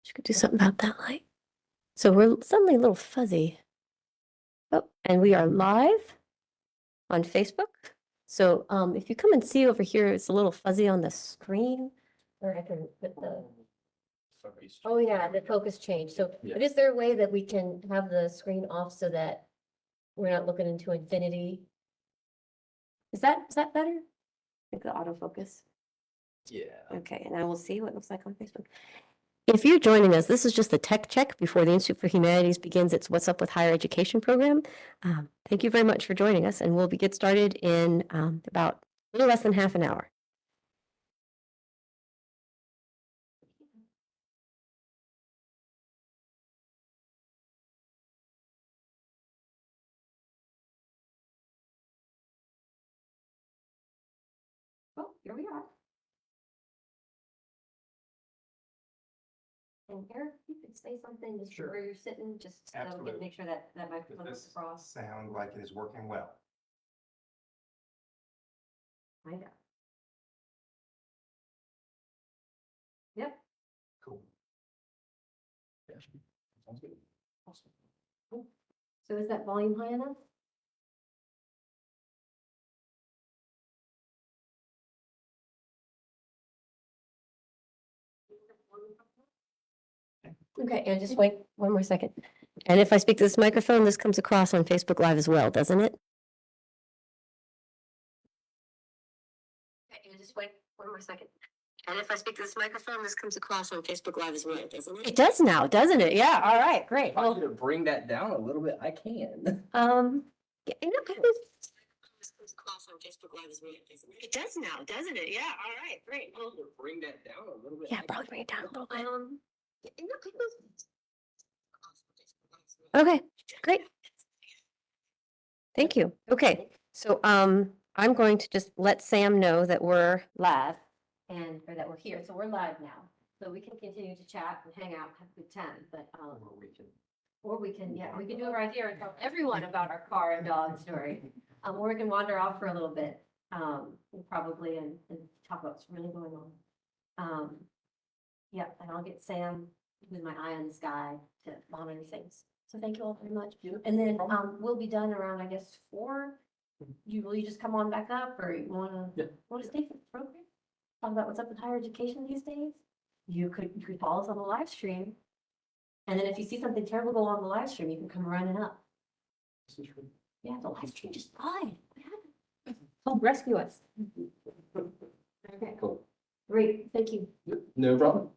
She could do something about that light. So we're suddenly a little fuzzy. Oh, and we are live on Facebook. So if you come and see over here, it's a little fuzzy on the screen. Or I can put the, oh yeah, the focus change. So, but is there a way that we can have the screen off so that we're not looking into infinity? Is that better? Like the autofocus? Yeah. Okay, and I will see what it looks like on Facebook. If you're joining us, this is just the tech check before the Institute for Humanities begins its What's Up with Higher Education program. Thank you very much for joining us, and we'll get started in about a little less than half an hour. Oh, here we are. And Eric, you could say something just Sure. where you're sitting, just so we can Absolutely. make sure that that microphone Does goes this across. sound like it is working well? I know. Yep. Cool. Yeah, sounds good. Awesome. So is that volume high enough? Okay, and just wait one more second. And if I speak to this microphone, this comes across on Facebook Live as well, doesn't it? Okay, and just wait one more second. And if I speak to this microphone, this comes across on Facebook Live as well, doesn't it? It does now, doesn't it? Yeah, all right, great. If I could bring that down a little bit, I can. Yeah, you know, this comes across on Facebook Live as well, doesn't it? It does now, doesn't it? Yeah, all right, great. Well, Bring that down a little bit. yeah, I probably can. bring it down a little bit. Yeah, you know, okay, great. Thank you. Okay, so I'm going to just let Sam know that we're live and or that we're here. So we're live now. So we can continue to chat and hang out, have a good time. But or we can, yeah, we can do it right here and tell everyone about our car and dog story. Or we can wander off for a little bit, probably and talk about what's really going on. Yeah, and I'll get Sam with my eye on the sky to monitor things. So thank you all very much. And then we'll be done around, I guess, 4. Will you just come on back up or you wanna stay for the program? Talk about what's up with higher education these days? You could follow us on the live stream. And then if you see something terrible go on the live stream, you can come running up. Yeah, the live stream just died. What happened? Oh, rescue us. Okay, Cool. great, thank you. No problem.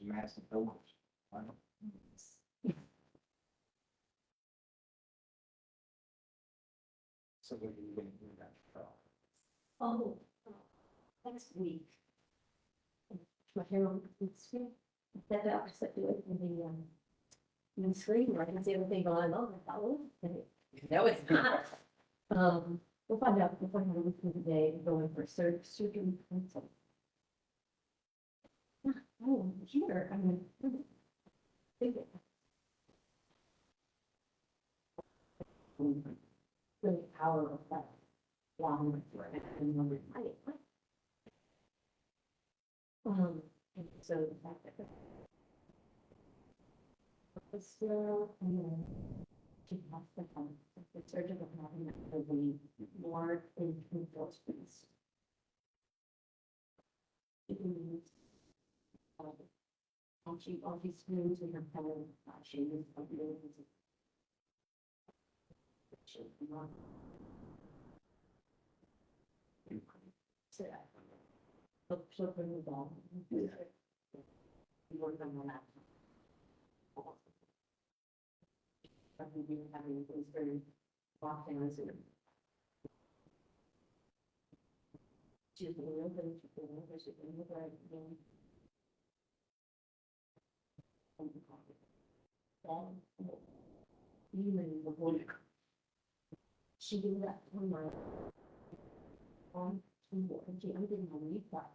Massive numbers. Wow. So what are you going to do that? Oh, next week. My hair on the screen. That I set you with the screen, where I can see everything going on. Oh, no, it's not. We'll find out today, going for surgery consult. Oh, here, I mean. The power of that. And so the fact that. Still, she has to come, the surgeon of having it will be more in enforcements. And she always screams in her phone, she is a little. She'll bring the ball. You work on that. I think we having things very often as it. She's a little bit, she's a little bit. Even the boy. She did that on my. On, and she, I didn't believe that.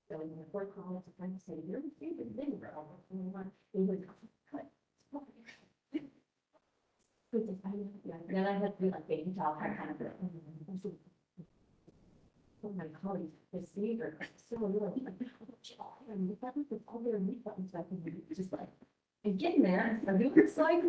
So when the boy called to kind of say, you're the favorite thing, bro. And it was cut. Then I had to do like baby talk, I kind of. Oh my God, the theater, so really. And we thought we could all their meat buttons back in, just like, and getting there, I'm doing this like.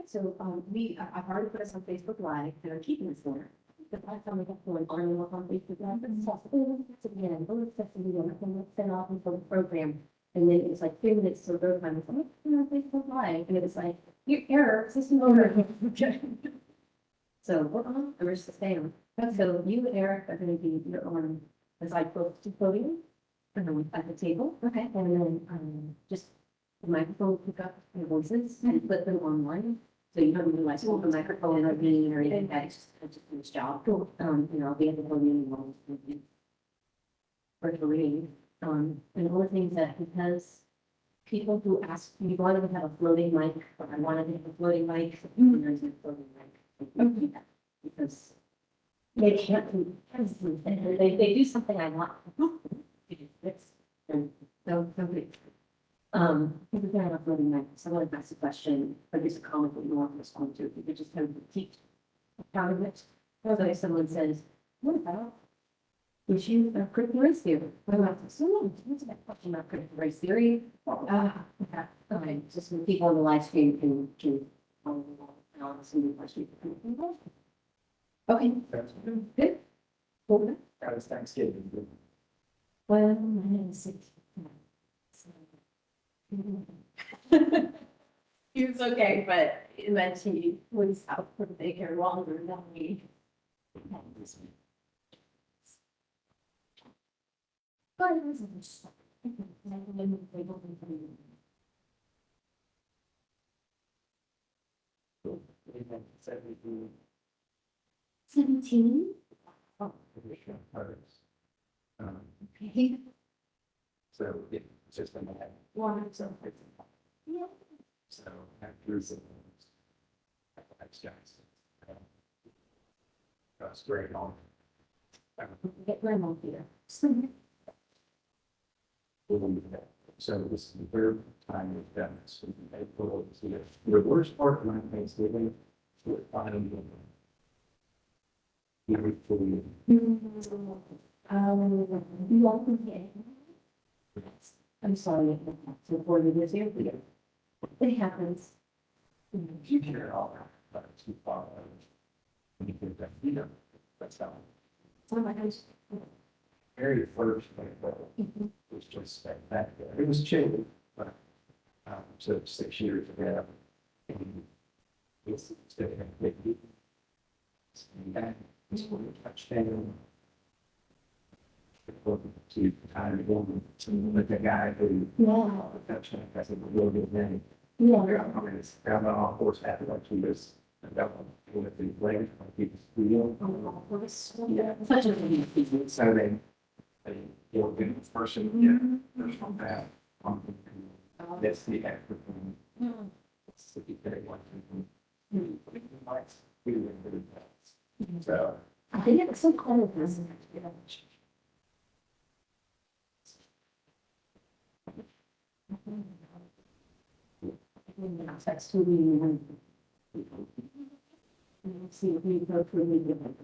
So we, I've already put us on Facebook Live, and I'm keeping this there. The last time we got going on Facebook Live, but it's also, it's again, it's sent off into the program. And then it was like 3 minutes to go time, it's like, Facebook Live, and it was like, your error, system over. So we're on, and we're just staying. So you and Eric are gonna be, you're on, as I close to podium, at the table. Okay. And then, just the microphone pick up your voices and put them online. So you don't realize hold the microphone or being or anything, that's just his job. Cool. I'll be at the podium and or to read. And one of the things that because people who ask, you wanted to have a floating mic, or I wanted to have a floating mic, there's no floating mic. Because they can't do, they do something I want. So, if you're not uploading that, someone asks a question, or there's a comment that you want to respond to, you could just kind of keep account of it. So if someone says, what about issue of critical race theory? I'm like, so, what's that question about critical race theory? Okay, just when people on the live stream can, some of the questions. Okay, good. Cool. That was Thanksgiving. Well, I'm 6. He was okay, but then he was out for the daycare longer than me. But it was Said we do 17. additional parts. Okay. So it's just a minute. One. So it's, Yeah. so after the. That's Jackson. That's great on. Get grandma here. So this is the third time we've done this. In April, the worst part of my Thanksgiving, we're finding them. I'm sorry. Recorded this here. It happens. You hear all that, but it's too far. When you get that, that's how. Oh my gosh. Very first, was just spectacular. It was chilly, but, so 6 years ago. And it's still a big deal. And it's when you touchdown. To kind of woman, with the guy who. Yeah. Touchdown, that's a real good name. Yeah. I mean, it's down on all horse happy like he was. And that one, with the legs, like he was real. Yeah. Such a good people. So they will do the person, yeah, there's no bad. That's the active one. It's the very one. So. I think it's so cool. That's too many. See if we go through the different.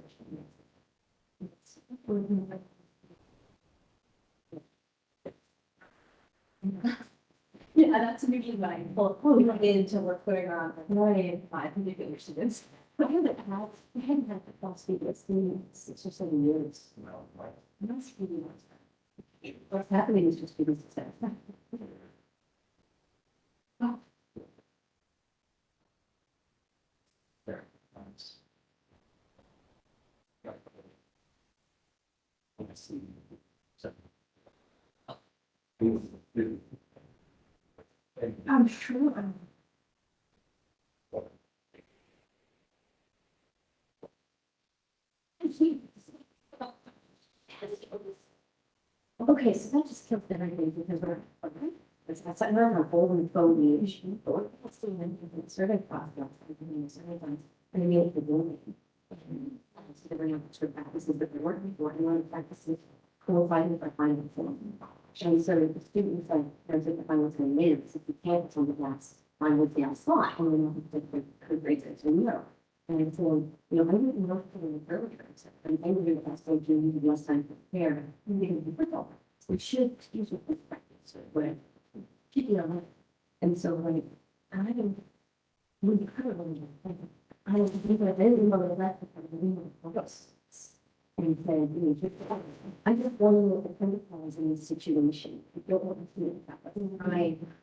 Yeah, that's usually what I, well, we don't get into we're putting on 5 particular students. But we hadn't had the class speak this in 6 or 7 years. That's really nice. What's happening is just being success. see. So. I'm sure. Okay, so that just killed everything because we're, okay, that's another golden foliage. Let's do it. Survey process, survey times, and we make the building. So they're going to practices that they're working for, and one of the practices qualified for final form. And so the students like, there's like the final thing later, because if you can't, it's on the last, final down slot, and then you have to could raise it to zero. And so, you know, I didn't know for the earlier, so I'm angry with that, so you need less time to prepare, you need to be football. So it should use with this practice, where, keep it on it. And so like, I didn't, when you could have, I was thinking of any one of that, and said, you know, I just want to know the chemicals in this situation. I don't want to see it happen.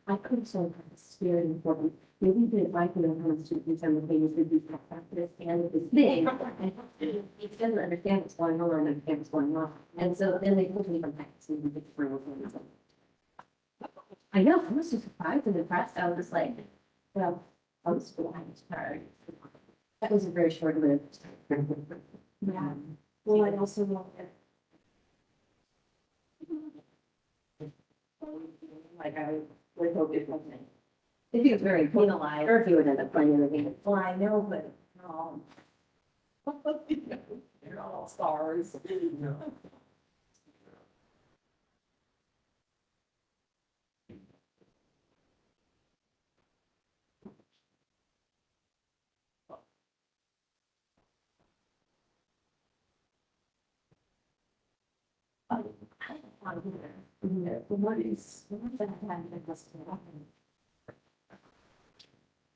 I could say it's very important. Maybe the advice on how students and the things that we practice and this thing. He doesn't understand what's going on, understand what's going on. And so then they quickly come back to the final things. I know, I was just surprised and impressed. I was just like, well, I was tired. That was a very short lived. Yeah. Well, I also want that. Like I would hope it wasn't. If he was very penalized, or if he would end up playing anything, well, I know, but, they're all stars.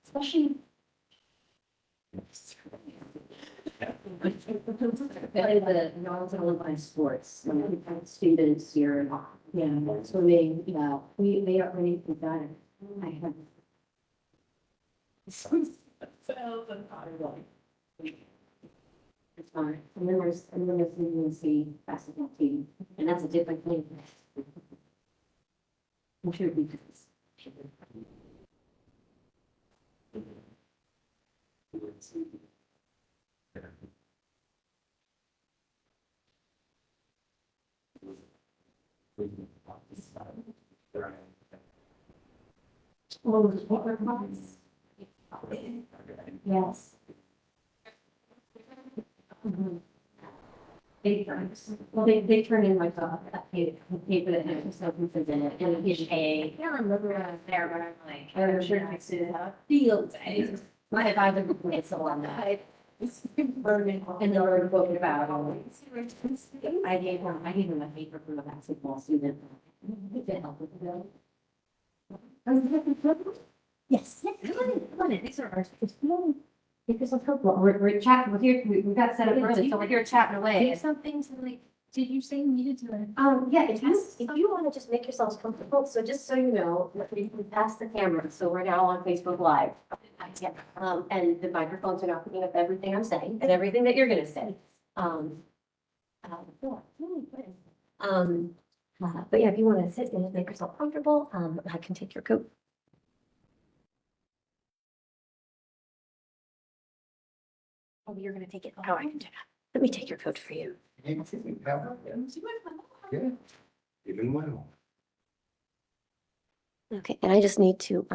Especially. The non-Olympic sports, students here, yeah, swimming, yeah, they are ready for that. I have. It's fine, and then there's the UNC basketball team, and that's a different thing. I'm sure we do this. Oh, what were thoughts? Yes. Mhm. Well, they turn in like a paper that has something in it, and it's a. I can't remember when I was there, but I'm like, I'm sure I should have field day. I have either it's the one that. And they were talking about. I gave him a paper from a basketball student. To help with the bill. Yes, come on, these are our. Because of football, we're chatting, we got set up early, so we're here chatting away. Something to like, did you say you needed to? Yeah, if you want to just make yourselves comfortable, so just so you know, we passed the camera, so we're now on Facebook Live. Yeah, and the microphones are not picking up everything I'm saying and everything that you're gonna say. But yeah, if you want to sit and make yourself comfortable, I can take your coat. Oh, you're gonna take it. Oh, I can do that. Let me take your coat for you. Yeah, even well. Okay, and I just need to,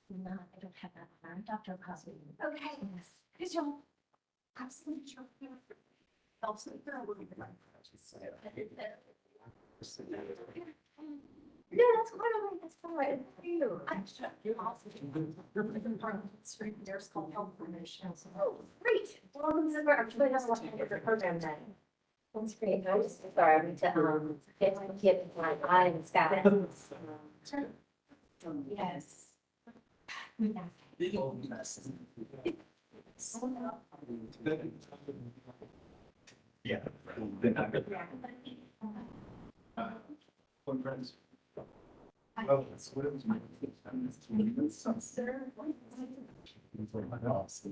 no, I don't have that. Dr. Cosby. Okay. Yes. Good job. Absolutely. No, that's quite all right. That's quite all right. There's called health promotion. Oh, great. Well, this is where I'm really has a lot of different program then. That's great. I'm just sorry. I need to get my eye and sky. Yes. Yeah. Then I one friends. Well, that's what it was. My boss.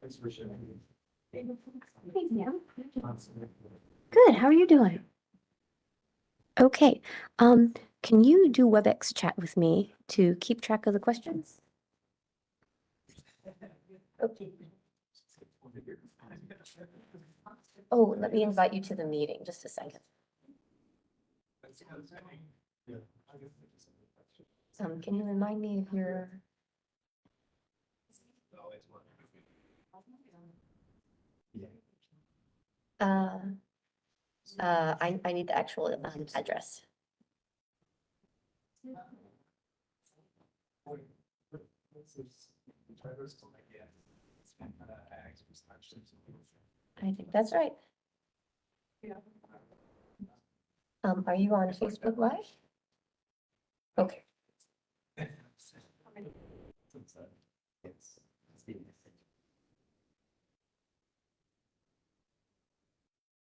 Thanks for sharing. Good, how are you doing? Okay, can you do WebEx chat with me to keep track of the questions? Okay. Oh, let me invite you to the meeting, just a second. Can you remind me of your? I need the actual address. I think that's right. Are you on Facebook Live? Okay.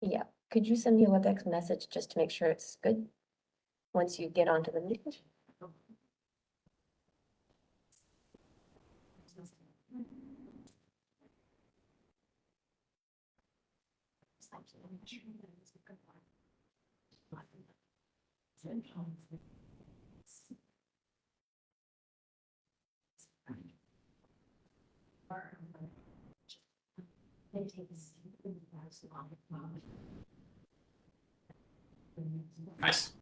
Yeah, could you send me a WebEx message just to make sure it's good? Once you get onto the meeting? Nice.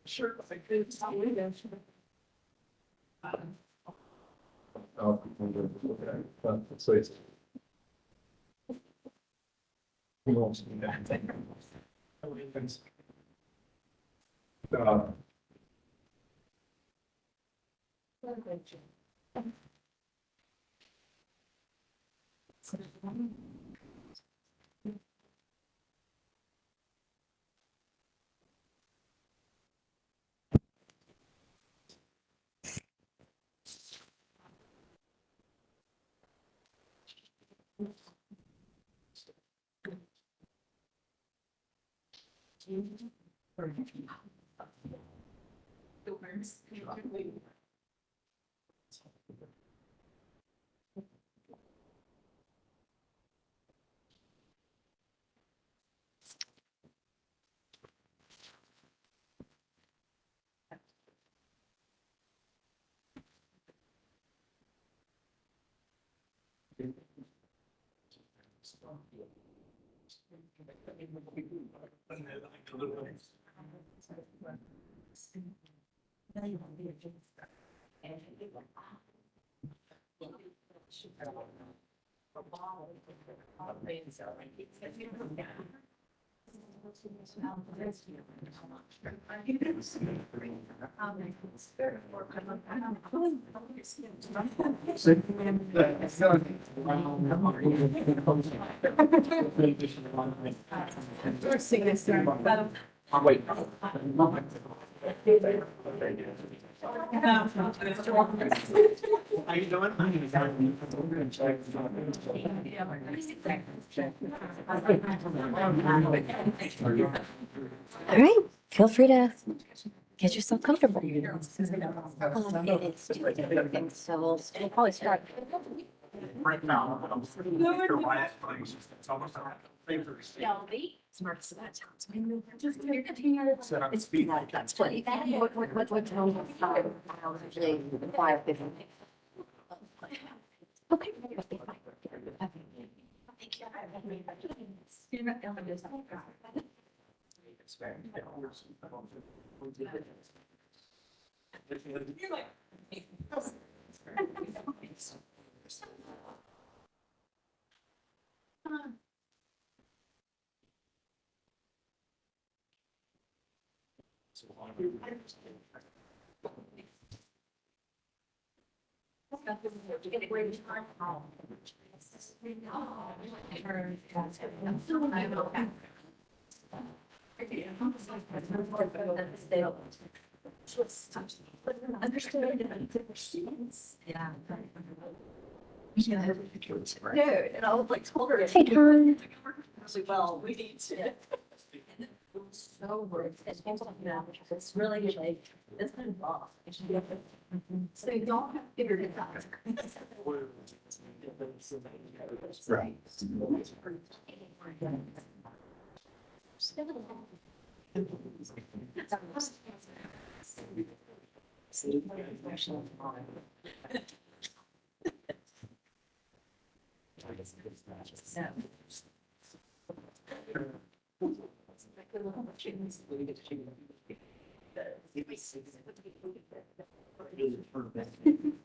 Sure. Oh, so it's. Who wants to do that? Wait. How you doing? All right, feel free to get yourself comfortable. It is two different things, so we'll probably start. Right now. It's almost. Smart, so that sounds. Just continue. It's speed. That's what, what tone of style usually 5:50. Okay. You're not gonna do something. Yeah. No, and I was like, told her. Hey, Tom. Really well, we need to. So worth it. It's really like, it's been rough. So you don't have figured it out. Right.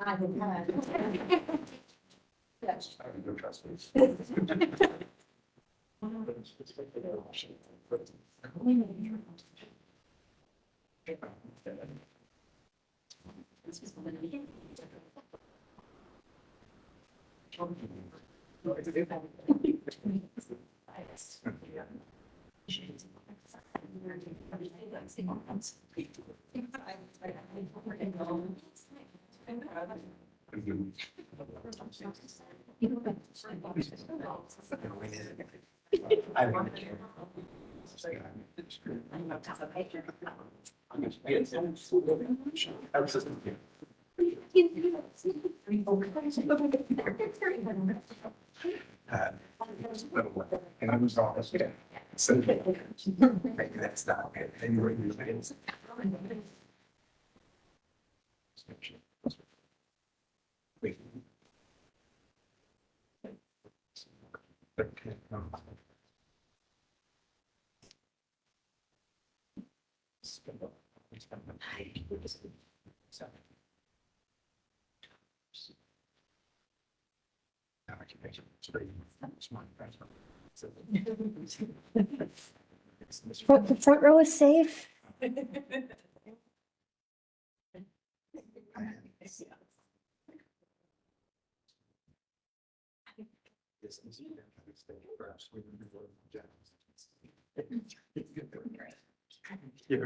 I don't know. And I was all, yeah. So maybe that's not okay. Maybe we're using it. Wait. Okay. The front row is safe. Yeah,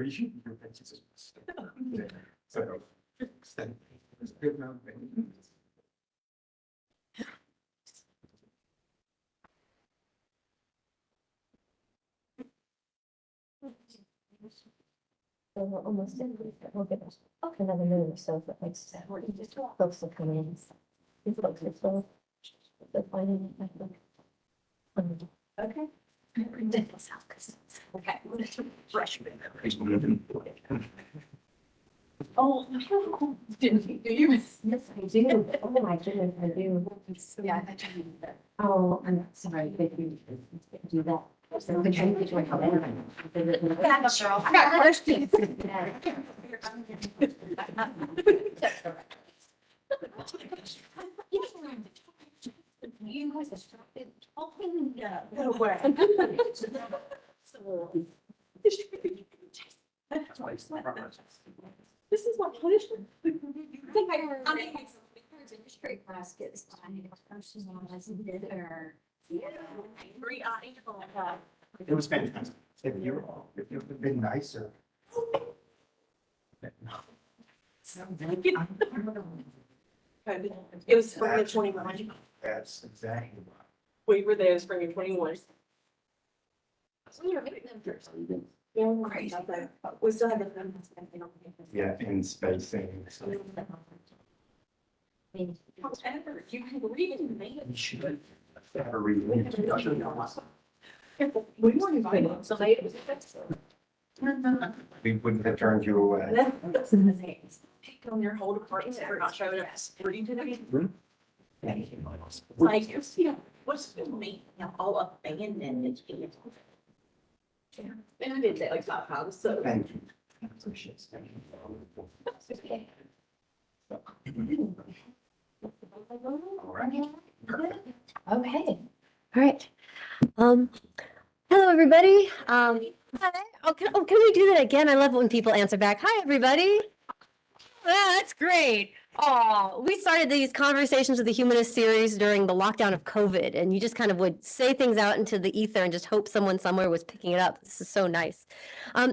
you should. So. It's good now. So we're almost in, we'll give us another minute or so, but like, folks will come in. These folks are still, they're finding it, I think. Okay. Okay. Freshman. Oh, didn't you? Do you? Yes, I do. Oh, my goodness, I do. Yeah, I bet you need that. Oh, I'm sorry, but you do that. So we can get you a comment. I got questions. You guys are started talking. No way. This is what punishment. I mean, it's a straight baskets. Personalized dinner. Yeah. It was fantastic. If you would have been nicer. It was spring of 21. That's exactly right. We were there spring of 21. So we were meeting them first. Yeah, crazy. We still have the numbers. Yeah, in spacing. Whatever, you can read it, man. You should. Never read it. We weren't invited, so they. We wouldn't have turned you away. That's in the things. Pick on your whole department for not showing up. Reading to them. Like, you know, what's the me, you know, all abandoned and it's. And I did that like 5 times, so. Thank you. I appreciate it. Thank you. All right. Perfect. Okay. All right. Hello, everybody. Hi. Can we do that again? I love it when people answer back. Hi, everybody. Ah, that's great. Oh, we started these conversations with the Humanist series during the lockdown of COVID, and you just kind of would say things out into the ether and just hope someone somewhere was picking it up. This is so nice.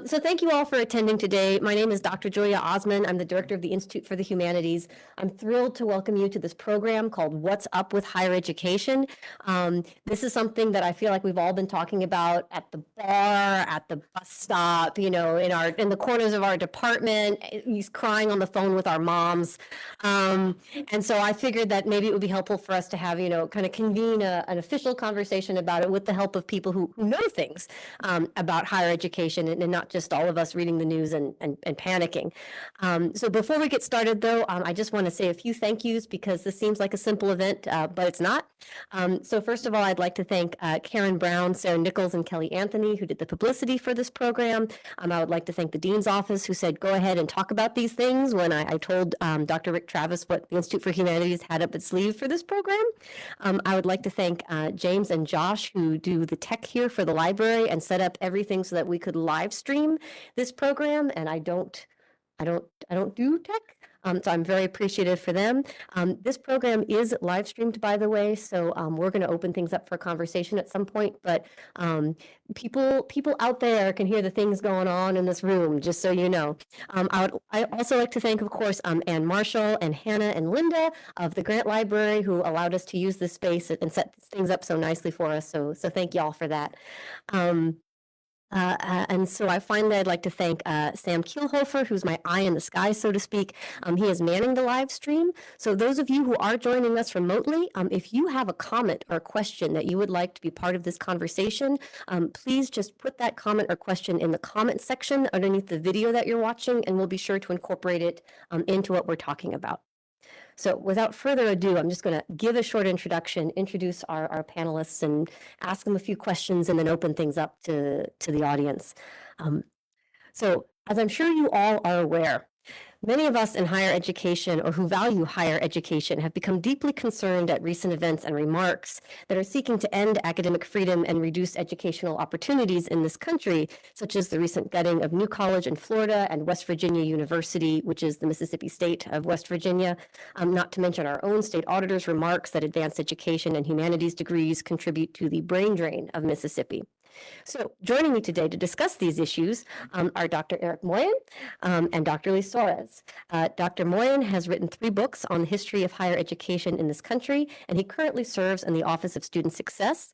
So thank you all for attending today. My name is Dr. Julia Osman. I'm the director of the Institute for the Humanities. I'm thrilled to welcome you to this program called What's Up with Higher Education. This is something that I feel like we've all been talking about at the bar, at the bus stop, you know, in the corners of our department, he's crying on the phone with our moms. And so I figured that maybe it would be helpful for us to have, you know, kind of convene an official conversation about it with the help of people who know things about higher education and not just all of us reading the news and panicking. So before we get started, though, I just want to say a few thank yous because this seems like a simple event, but it's not. So first of all, I'd like to thank Karen Brown, Sarah Nichols, and Kelly Anthony, who did the publicity for this program. I would like to thank the Dean's Office, who said, go ahead and talk about these things when I told Dr. Rick Travis what the Institute for Humanities had up its sleeve for this program. I would like to thank James and Josh, who do the tech here for the library and set up everything so that we could live stream this program. And I don't do tech. So I'm very appreciative for them. This program is live streamed, by the way, so we're going to open things up for conversation at some point. But people out there can hear the things going on in this room, just so you know. I also like to thank, of course, Ann Marshall and Hannah and Linda of the Grant Library, who allowed us to use this space and set things up so nicely for us. So thank y'all for that. And so finally, I'd like to thank Sam Kielhofer, who's my eye in the sky, so to speak. He is manning the live stream. So those of you who are joining us remotely, if you have a comment or question that you would like to be part of this conversation, please just put that comment or question in the comment section underneath the video that you're watching, and we'll be sure to incorporate it into what we're talking about. So without further ado, I'm just going to give a short introduction, introduce our panelists, and ask them a few questions, and then open things up to the audience. So as I'm sure you all are aware, many of us in higher education or who value higher education have become deeply concerned at recent events and remarks that are seeking to end academic freedom and reduce educational opportunities in this country, such as the recent gutting of New College in Florida and West Virginia University, which is the Mississippi State of West Virginia, not to mention our own state auditor's remarks that advanced education and humanities degrees contribute to the brain drain of Mississippi. So joining me today to discuss these issues are Dr. Eric Moyen and Dr. Lee Soares. Dr. Moyen has written 3 books on the history of higher education in this country, and he currently serves in the Office of Student Success.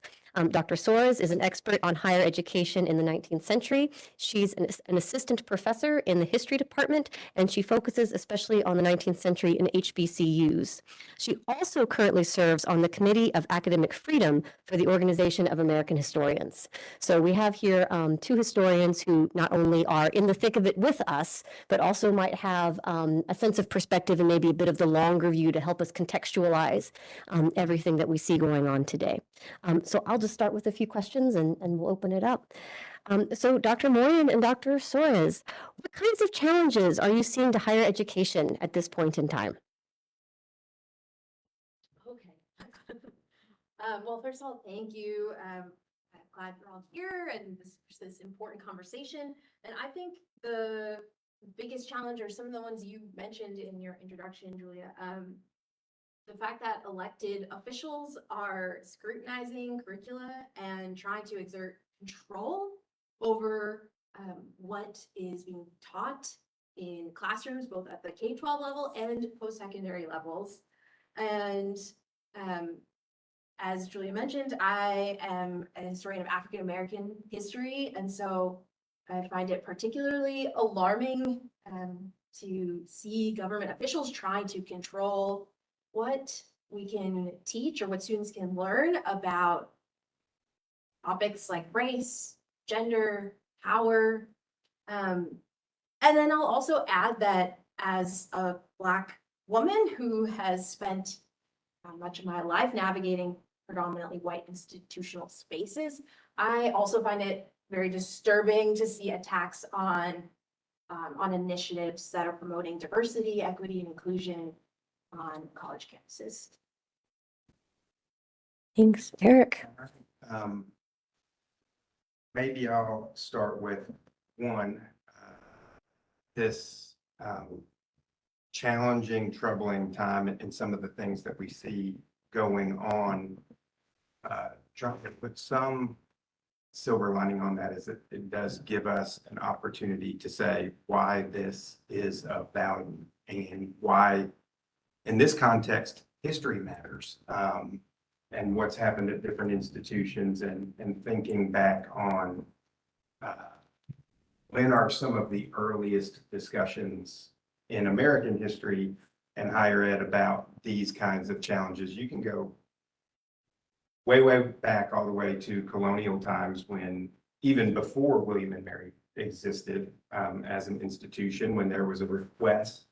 Dr. Soares is an expert on higher education in the 19th century. She's an assistant professor in the history department, and she focuses especially on the 19th century in HBCUs. She also currently serves on the Committee of Academic Freedom for the Organization of American Historians. So we have here 2 historians who not only are in the thick of it with us, but also might have a sense of perspective and maybe a bit of the longer view to help us contextualize everything that we see going on today. So I'll just start with a few questions and we'll open it up. So Dr. Moyen and Dr. Soares, what kinds of challenges are you seeing to higher education at this point in time? Okay. Well, first of all, thank you. I'm glad you're all here and this important conversation. And I think the biggest challenge are some of the ones you mentioned in your introduction, Julia. The fact that elected officials are scrutinizing curricula and trying to exert control over what is being taught in classrooms, both at the K-12 level and post-secondary levels. And as Julia mentioned, I am a historian of African American history, and so I find it particularly alarming to see government officials trying to control what we can teach or what students can learn about topics like race, gender, power. And then I'll also add that as a Black woman who has spent much of my life navigating predominantly white institutional spaces, I also find it very disturbing to see attacks on initiatives that are promoting diversity, equity, and inclusion on college campuses. Thanks, Eric. Maybe I'll start with one, this challenging, troubling time and some of the things that we see going on. Trying to put some silver lining on that is that it does give us an opportunity to say why this is of value and why, in this context, history matters. And what's happened at different institutions and thinking back on when are some of the earliest discussions in American history and higher ed about these kinds of challenges. You can go way, way back all the way to colonial times, when even before William and Mary existed as an institution, when there was a request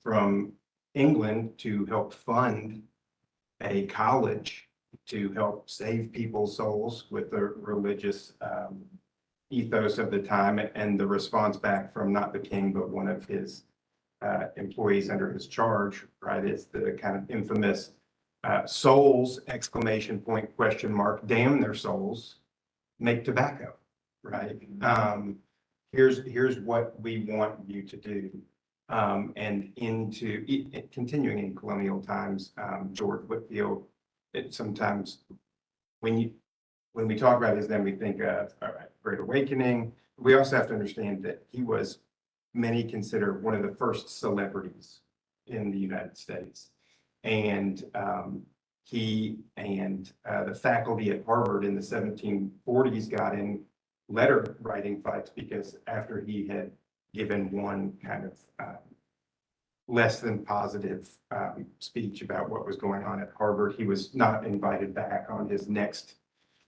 from England to help fund a college to help save people's souls with the religious ethos of the time, and the response back from not the king, but one of his employees under his charge, right, is the kind of infamous souls, exclamation point, question mark, damn their souls, make tobacco, right? Here's what we want you to do. And continuing in colonial times, George Whitefield, sometimes when we talk about his name, we think of Great Awakening. We also have to understand that he was, many consider, one of the first celebrities in the United States. And he and the faculty at Harvard in the 1740s got in letter writing fights because after he had given one kind of less than positive speech about what was going on at Harvard, he was not invited back on his next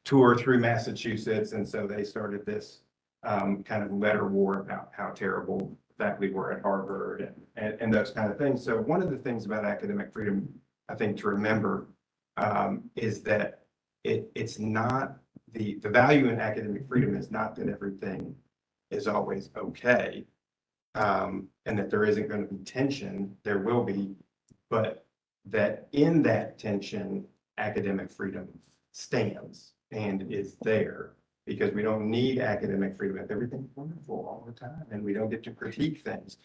tour through Massachusetts. And so they started this kind of letter war about how terrible faculty were at Harvard and those kind of things. So one of the things about academic freedom, I think, to remember is that it's not the value in academic freedom is not that everything is always okay, and that there isn't going to be tension. There will be, but that in that tension, academic freedom stands and is there, because we don't need academic freedom if everything's wonderful all the time and we don't get to critique things.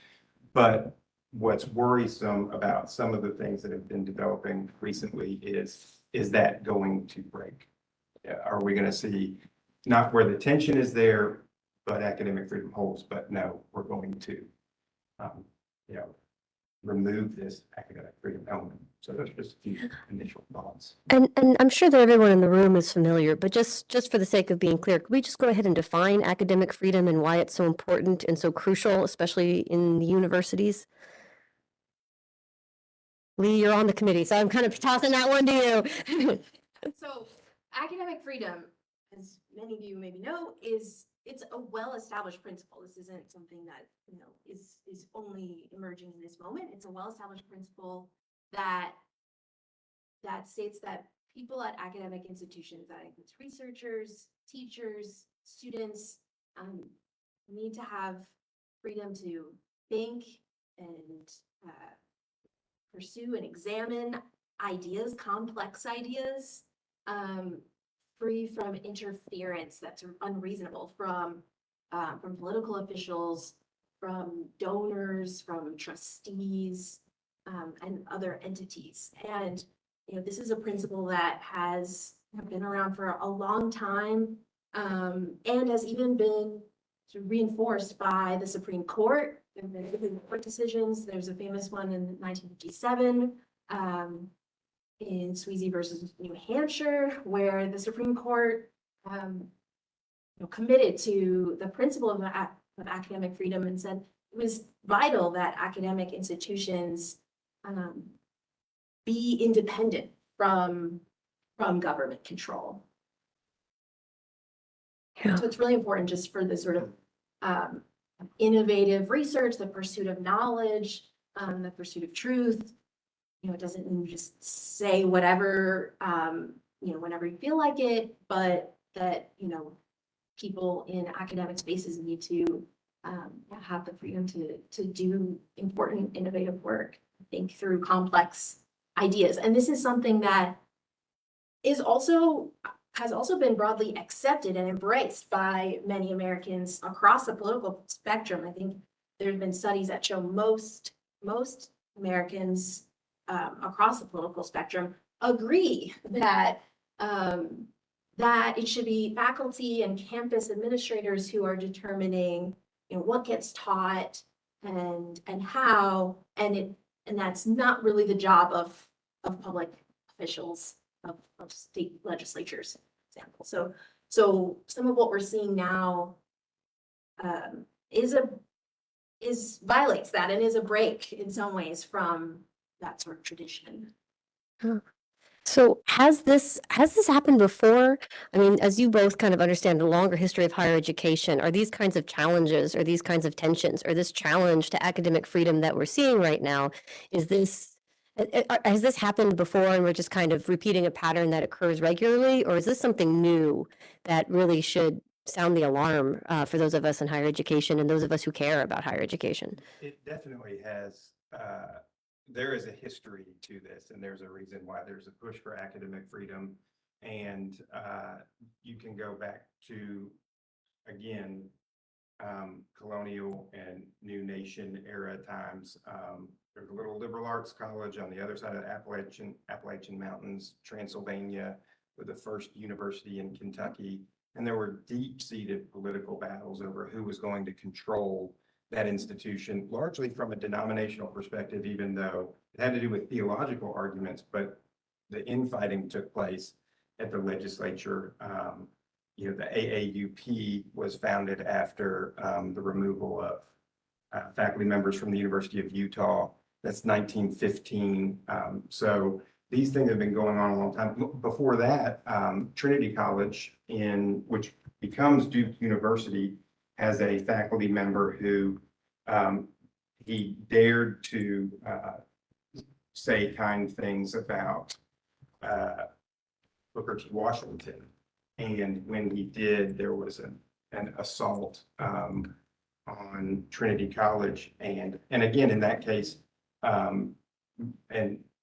But what's worrisome about some of the things that have been developing recently is that going to break? Are we going to see not where the tension is there, but academic freedom holds? But no, we're going to, remove this academic freedom element. So those are just a few initial thoughts. And I'm sure that everyone in the room is familiar, but just for the sake of being clear, could we just go ahead and define academic freedom and why it's so important and so crucial, especially in the universities? Lee, you're on the committee, so I'm kind of tossing that one to you. So academic freedom, as many of you maybe know, it's a well-established principle. This isn't something that, is only emerging in this moment. It's a well-established principle that states that people at academic institutions, that includes researchers, teachers, students, need to have freedom to think and pursue and examine ideas, complex ideas, free from interference that's unreasonable from political officials, from donors, from trustees, and other entities. And this is a principle that has been around for a long time, and has even been sort of reinforced by the Supreme Court. There have been Supreme Court decisions. There's a famous one in 1957 in Sweezy versus New Hampshire, where the Supreme Court committed to the principle of academic freedom and said it was vital that academic institutions be independent from government control. Yeah. So it's really important just for the sort of innovative research, the pursuit of knowledge, the pursuit of truth. It doesn't mean just say whatever, whenever you feel like it, but that, people in academic spaces need to have the freedom to do important, innovative work, think through complex ideas. And this is something that has also been broadly accepted and embraced by many Americans across the political spectrum. I think there have been studies that show most Americans across the political spectrum agree that that it should be faculty and campus administrators who are determining, what gets taught and how, and that's not really the job of public officials, of state legislatures, for example. So some of what we're seeing now violates that and is a break in some ways from that sort of tradition. So has this happened before? I mean, as you both kind of understand the longer history of higher education, are these kinds of challenges or these kinds of tensions or this challenge to academic freedom that we're seeing right now, has this happened before and we're just kind of repeating a pattern that occurs regularly? Or is this something new that really should sound the alarm for those of us in higher education and those of us who care about higher education? It definitely has, there is a history to this, and there's a reason why there's a push for academic freedom. And you can go back to, again, colonial and new nation era times. There's a little liberal arts college on the other side of the Appalachian Mountains, Transylvania, with the first university in Kentucky. And there were deep-seated political battles over who was going to control that institution, largely from a denominational perspective, even though it had to do with theological arguments, but the infighting took place at the legislature. The AAUP was founded after the removal of faculty members from the University of Utah. That's 1915. So these things have been going on a long time. Before that, Trinity College, which becomes Duke University, has a faculty member who he dared to say kind things about Booker T. Washington. And when he did, there was an assault on Trinity College. And again, in that case, and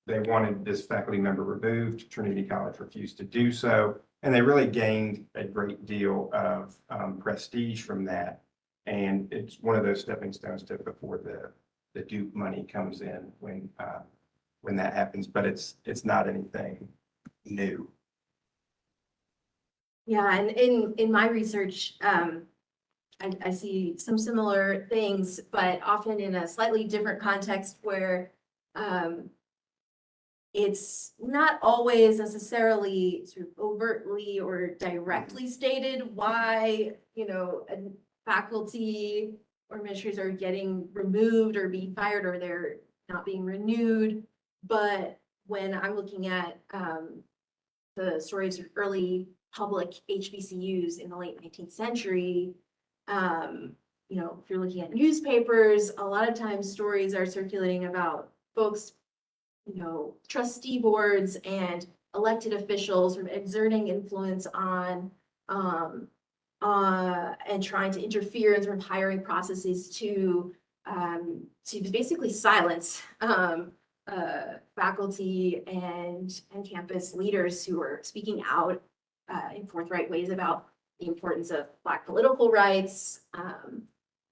they wanted this faculty member removed. Trinity College refused to do so. And they really gained a great deal of prestige from that. And it's one of those stepping stones to before the Duke money comes in when that happens, but it's not anything new. Yeah, and in my research, I see some similar things, but often in a slightly different context where it's not always necessarily sort of overtly or directly stated why, faculty or administrators are getting removed or being fired or they're not being renewed. But when I'm looking at the stories of early public HBCUs in the late 19th century, if you're looking at newspapers, a lot of times stories are circulating about folks, trustee boards and elected officials from exerting influence on and trying to interfere in sort of hiring processes to basically silence faculty and campus leaders who are speaking out in forthright ways about the importance of Black political rights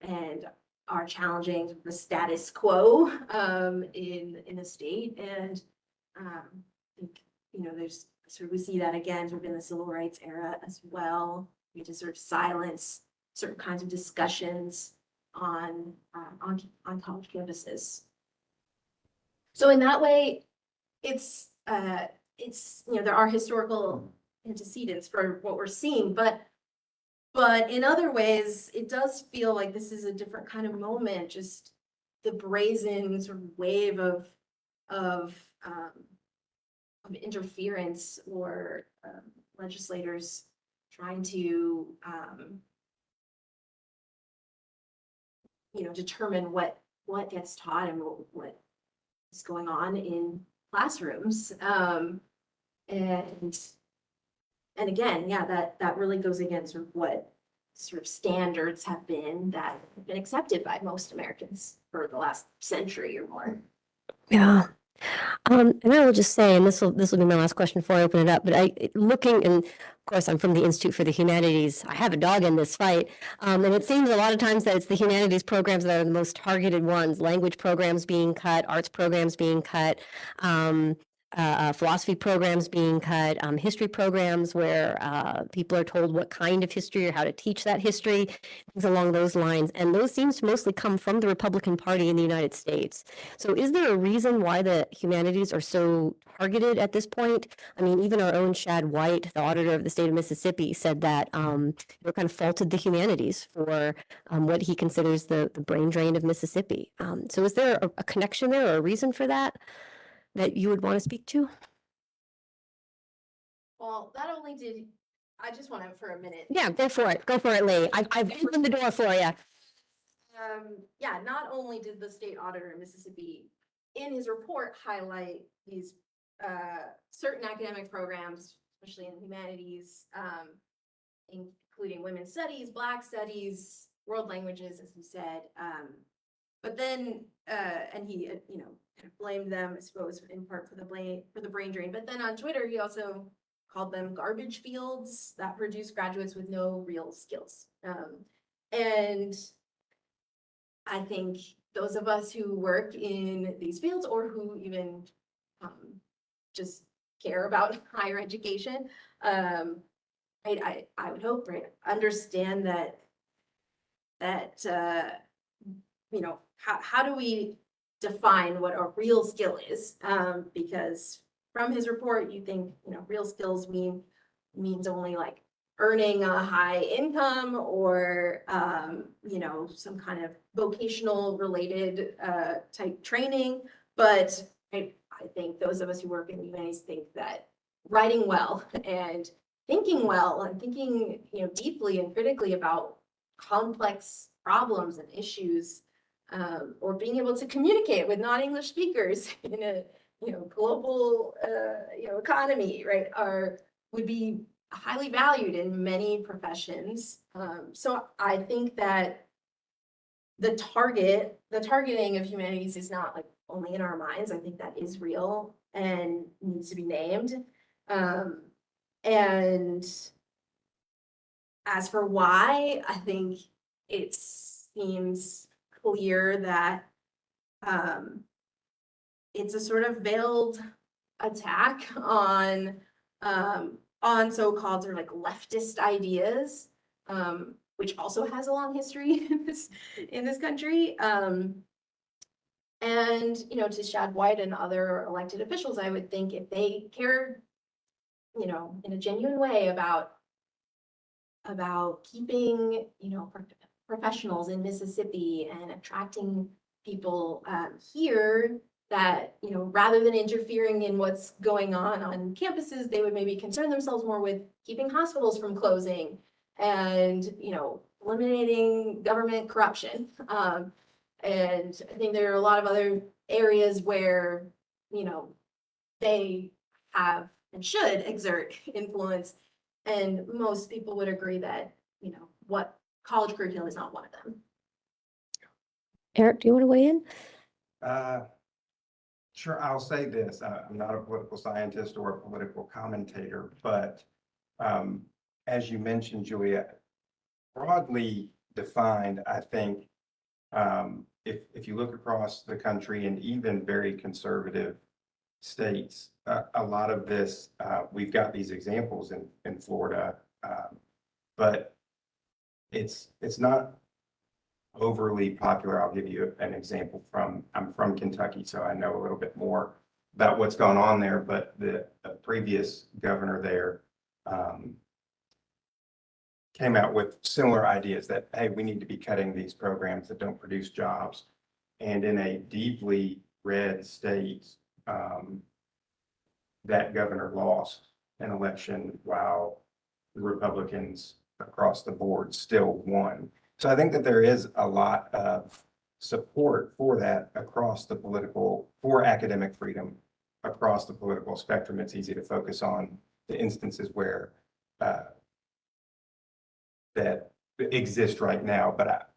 and are challenging the status quo in the state. And I think, there's sort of, we see that again sort of in the civil rights era as well. We just sort of silence certain kinds of discussions on college campuses. So in that way, it's, there are historical antecedents for what we're seeing, but in other ways, it does feel like this is a different kind of moment, just the brazen sort of wave of interference or legislators trying to determine what gets taught and what is going on in classrooms. And again, yeah, that really goes against sort of what sort of standards have been accepted by most Americans for the last century or more. Yeah. And I will just say, and this will be my last question before I open it up, but looking, and of course I'm from the Institute for the Humanities, I have a dog in this fight. And it seems a lot of times that it's the humanities programs that are the most targeted ones, language programs being cut, arts programs being cut, philosophy programs being cut, history programs where people are told what kind of history or how to teach that history, things along those lines. And those seems to mostly come from the Republican Party in the United States. So is there a reason why the humanities are so targeted at this point? I mean, even our own Shad White, the auditor of the state of Mississippi, said that kind of faulted the humanities for what he considers the brain drain of Mississippi. So is there a connection there or a reason for that you would want to speak to? Well, I just want to for a minute. Yeah, go for it, Lee. I've opened the door for you. Yeah, not only did the state auditor in Mississippi in his report highlight these certain academic programs, especially in humanities, including women's studies, Black studies, world languages, as he said. But then, and he, kind of blamed them, I suppose, in part for the brain drain. But then on Twitter, he also called them garbage fields that produce graduates with no real skills. And I think those of us who work in these fields or who even just care about higher education, I would hope, right, understand that how do we define what a real skill is? Because from his report, you think, real skills means only like earning a high income or, some kind of vocational related type training. But I think those of us who work in the humanities think that writing well and thinking well and thinking, deeply and critically about complex problems and issues, or being able to communicate with non-English speakers in a global economy, right, would be highly valued in many professions. So I think that the targeting of humanities is not like only in our minds. I think that is real and needs to be named. And as for why, I think it seems clear that it's a sort of veiled attack on so-called sort of like leftist ideas, which also has a long history in this country. And to Shad White and other elected officials, I would think if they cared, in a genuine way about keeping, professionals in Mississippi and attracting people here, that, rather than interfering in what's going on campuses, they would maybe concern themselves more with keeping hospitals from closing and, eliminating government corruption. And I think there are a lot of other areas where, they have and should exert influence. And most people would agree that, what college curriculum is not one of them. Eric, do you want to weigh in? Sure, I'll say this. I'm not a political scientist or a political commentator, but as you mentioned, Julia, broadly defined, I think if you look across the country and even very conservative states, a lot of this, we've got these examples in Florida, but it's not overly popular. I'll give you an example I'm from Kentucky, so I know a little bit more about what's going on there, but the previous governor there came out with similar ideas that, hey, we need to be cutting these programs that don't produce jobs. And in a deeply red state, that governor lost an election while the Republicans across the board still won. So I think that there is a lot of support for that across the for academic freedom across the political spectrum. It's easy to focus on the instances where that exist right now, but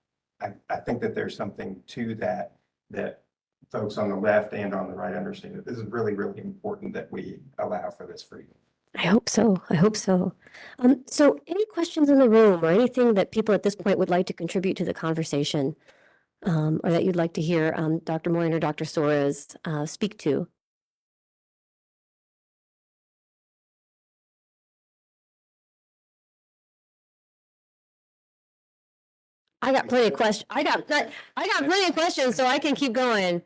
I think that there's something to that folks on the left and on the right understand that this is really, really important that we allow for this freedom. I hope so. I hope so. So any questions in the room or anything that people at this point would like to contribute to the conversation, or that you'd like to hear Dr. Moyne or Dr. Soares speak to? I got plenty of questions. I got plenty of questions, so I can keep going.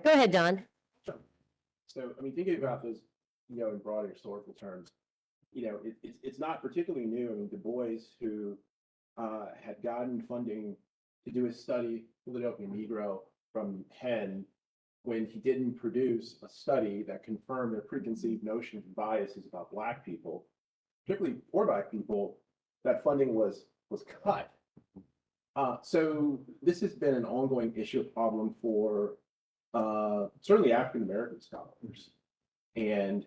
Go ahead, Don. So, I mean, thinking about this, in broader historical terms, it's not particularly new. I mean, Du Bois, who had gotten funding to do his study, Philadelphia Negro, from Penn, when he didn't produce a study that confirmed their preconceived notions and biases about Black people, particularly poor Black people, that funding was cut. So this has been an ongoing issue, problem for certainly African-American scholars. And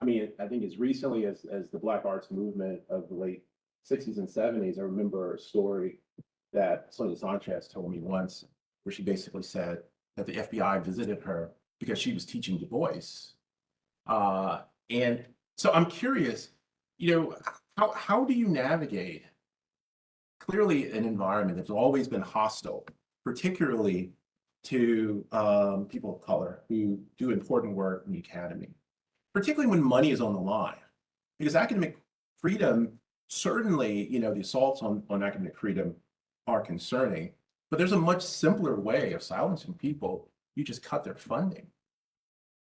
I mean, I think as recently as the Black arts movement of the late 60s and 70s, I remember a story that Sonia Sanchez told me once, where she basically said that the FBI visited her because she was teaching Du Bois. And so I'm curious, how do you navigate clearly an environment that's always been hostile, particularly to people of color who do important work in the academy, particularly when money is on the line? Because academic freedom, certainly, the assaults on academic freedom are concerning, but there's a much simpler way of silencing people. You just cut their funding.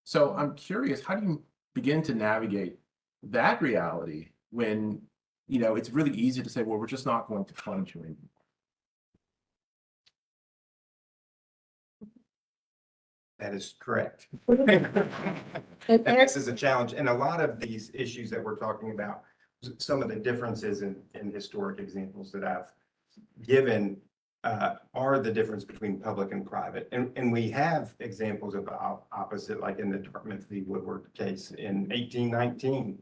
So I'm curious, how do you begin to navigate that reality when, it's really easy to say, well, we're just not going to fund you anymore? That is correct. And this is a challenge. And a lot of these issues that we're talking about, some of the differences in historic examples that I've given are the difference between public and private. And we have examples of opposite, like in the Dartmouth v. Woodward case in 1819,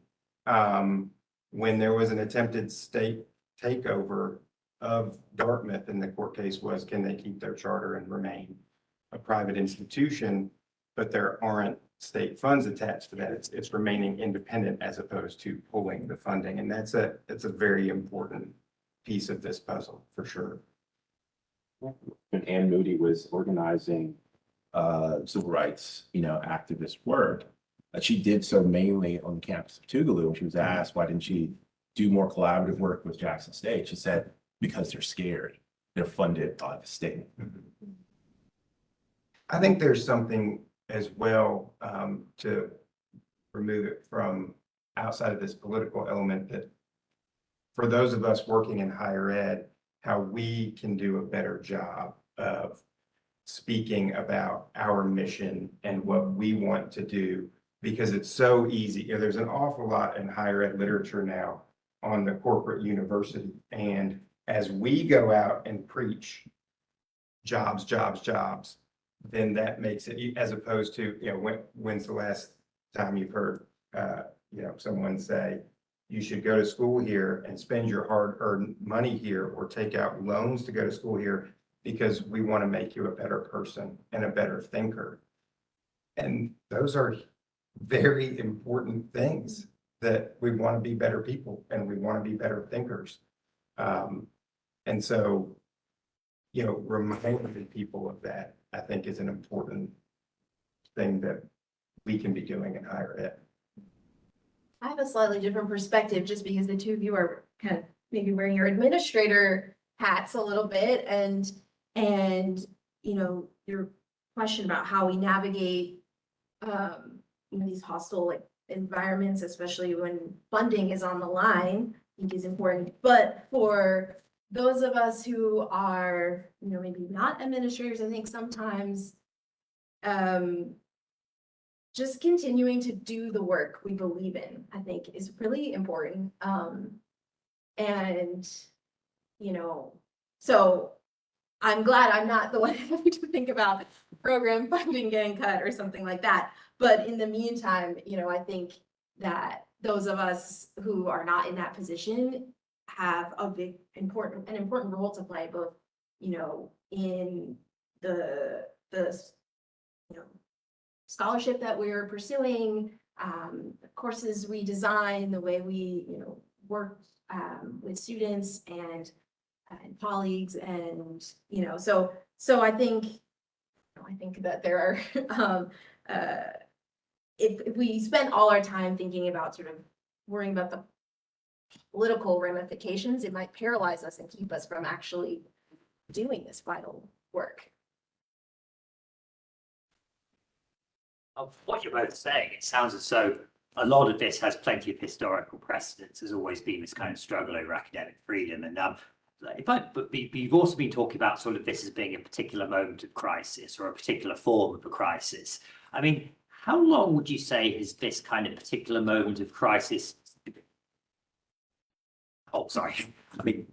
when there was an attempted state takeover of Dartmouth, and the court case was, can they keep their charter and remain a private institution, but there aren't state funds attached to that. It's remaining independent as opposed to pulling the funding. And that's a very important piece of this puzzle for sure. When Anne Moody was organizing civil rights, activist work, she did so mainly on the campus of Tougaloo. And she was asked, why didn't she do more collaborative work with Jackson State? She said, because they're scared. They're funded by the state. I think there's something as well to remove it from outside of this political element, that for those of us working in higher ed, how we can do a better job of speaking about our mission and what we want to do, because it's so easy. There's an awful lot in higher ed literature now on the corporate university. And as we go out and preach jobs, jobs, jobs, then that makes it, as opposed to, when's the last time you've heard, someone say, you should go to school here and spend your hard-earned money here, or take out loans to go to school here, because we want to make you a better person and a better thinker. And those are very important things, that we want to be better people and we want to be better thinkers. And so, reminding people of that, I think, is an important thing that we can be doing in higher ed. I have a slightly different perspective, just because the two of you are kind of maybe wearing your administrator hats a little bit and, you know, your question about how we navigate, you know, these hostile like environments, especially when funding is on the line, I think is important. But for those of us who are, you know, maybe not administrators, I think sometimes, just continuing to do the work we believe in, I think is really important. And, you know, so I'm glad I'm not the one having to think about program funding getting cut or something like that. But in the meantime, you know, I think that those of us who are not in that position have an important role to play, both, you know, in the you know, scholarship that we're pursuing, the courses we design, the way we, you know, work with students and colleagues, and you know, so I think that there are if we spend all our time thinking about sort of worrying about the political ramifications, it might paralyze us and keep us from actually doing this vital work. Of what you're both saying, it sounds as though a lot of this has plenty of historical precedents. There's always been this kind of struggle over academic freedom. And but you've also been talking about sort of this as being a particular moment of crisis or a particular form of a crisis. I mean, how long would you say has this kind of particular moment of crisis? Oh, sorry. I mean,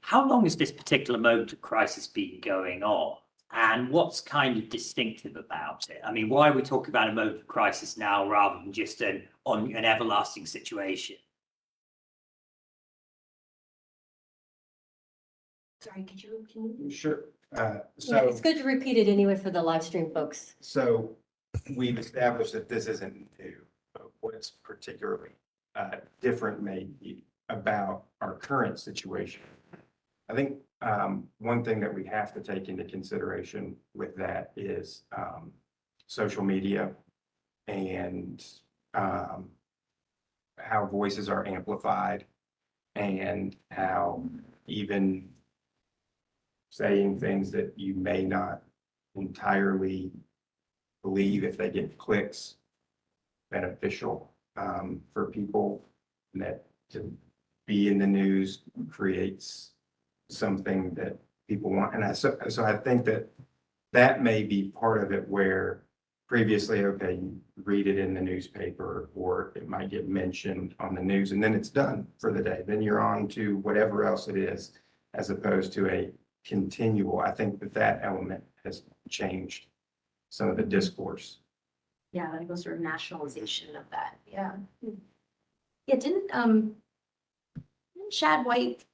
how long has this particular moment of crisis been going on? And what's kind of distinctive about it? I mean, why are we talking about a moment of crisis now rather than just an everlasting situation? Sorry, can you? Sure. Yeah, So, it's good to repeat it anyway for the live stream folks. so we've established that this isn't new, but what's particularly different may be about our current situation. I think one thing that we have to take into consideration with that is social media and how voices are amplified and how even saying things that you may not entirely believe, if they get clicks, beneficial for people, and that to be in the news creates something that people want. And so I think that may be part of it, where previously, okay, you read it in the newspaper or it might get mentioned on the news and then it's done for the day. Then you're on to whatever else it is, as opposed to a continual. I think that element has changed some of the discourse. Yeah, like a sort of nationalization of that, yeah. Yeah, didn't Shad White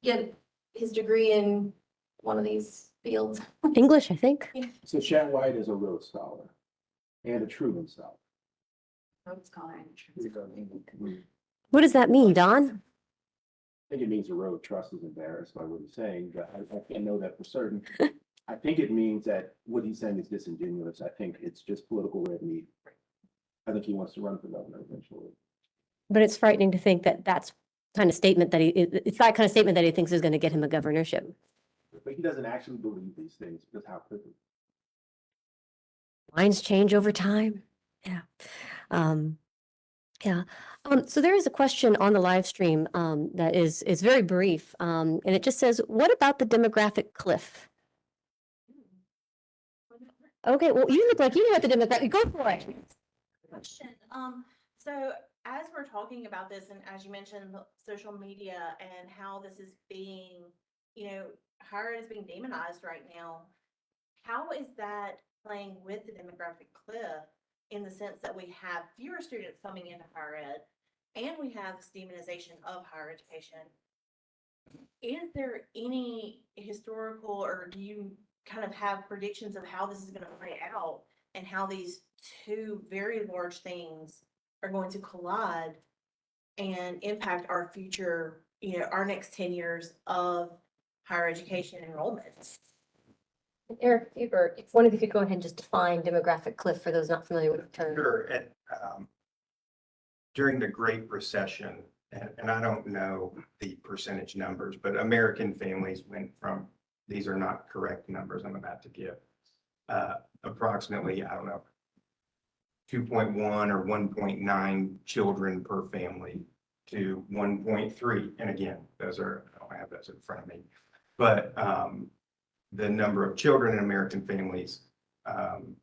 get his degree in one of these fields? English, I think. So Shad White is a Rhodes Scholar and a Truman Scholar. Rhodes Scholar. What does that mean, Don? I think it means the Rhodes Trust is embarrassed by what he's saying, but I can't know that for certain. I think it means that what he's saying is disingenuous. I think it's just political red meat. I think he wants to run for governor eventually. But it's frightening to think that that's kind of statement that it's that kind of statement that he thinks is going to get him a governorship. But he doesn't actually believe these things because how quickly. Minds change over time. Yeah. Yeah. So there is a question on the live stream that is very brief. And it just says, what about the demographic cliff? Okay, well, you look like you know what the demographic, go for it. Question. So as we're talking about this, and as you mentioned, social media and how this is being, higher ed is being demonized right now. How is that playing with the demographic cliff in the sense that we have fewer students coming into higher ed and we have this demonization of higher education? Is there any historical, or do you kind of have predictions of how this is going to play out and how these two very large things are going to collide and impact our future, our next 10 years of higher education enrollment? Eric, if one of you could go ahead and just define demographic cliff for those not familiar with the term. Sure. During the Great Recession, and I don't know the percentage numbers, but American families went from, these are not correct numbers I'm about to give, approximately, I don't know, 2.1 or 1.9 children per family to 1.3. And again, those are, I don't have those in front of me, but the number of children in American families on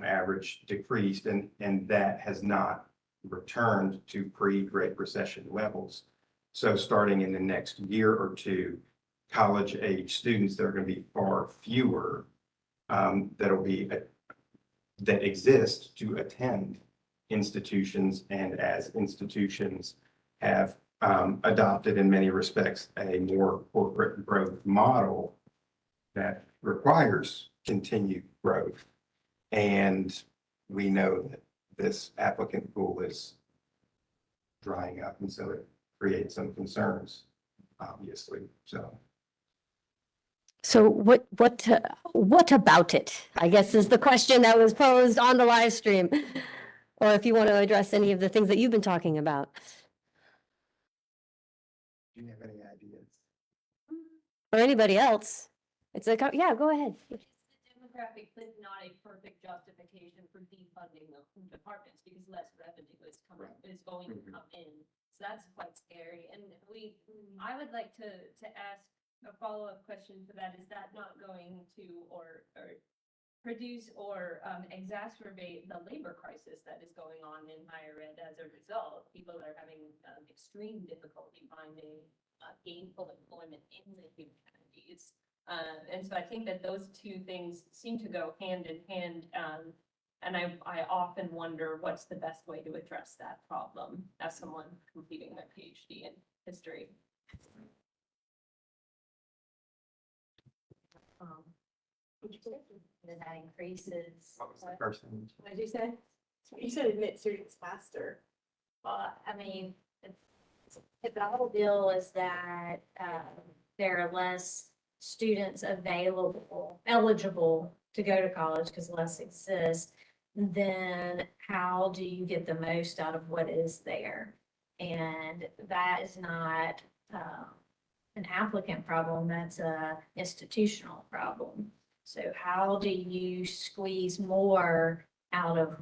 average decreased, and that has not returned to pre-Great Recession levels. So starting in the next year or two, college age students, there are going to be far fewer that exist to attend institutions, and as institutions have adopted in many respects a more corporate growth model that requires continued growth. And we know that this applicant pool is drying up, and so it creates some concerns, obviously, so. So what about it, I guess, is the question that was posed on the live stream? Or if you want to address any of the things that you've been talking about. Do you have any ideas? Or anybody else. It's like, yeah, go ahead. Demographic is not a perfect justification for defunding the departments because less revenue is going to come in. So that's quite scary. And I would like to ask a follow-up question to that. Is that not going to or produce or exacerbate the labor crisis that is going on in higher ed as a result? People are having extreme difficulty finding gainful employment in the humanities. And so I think that those two things seem to go hand in hand. And I often wonder what's the best way to address that problem as someone completing their PhD in history. That increases. What was the first thing? What did you say? You said admit students faster. I mean, the whole deal is that there are less students eligible to go to college because less exists. Then how do you get the most out of what is there? And that is not an applicant problem, that's a institutional problem. So how do you squeeze more out of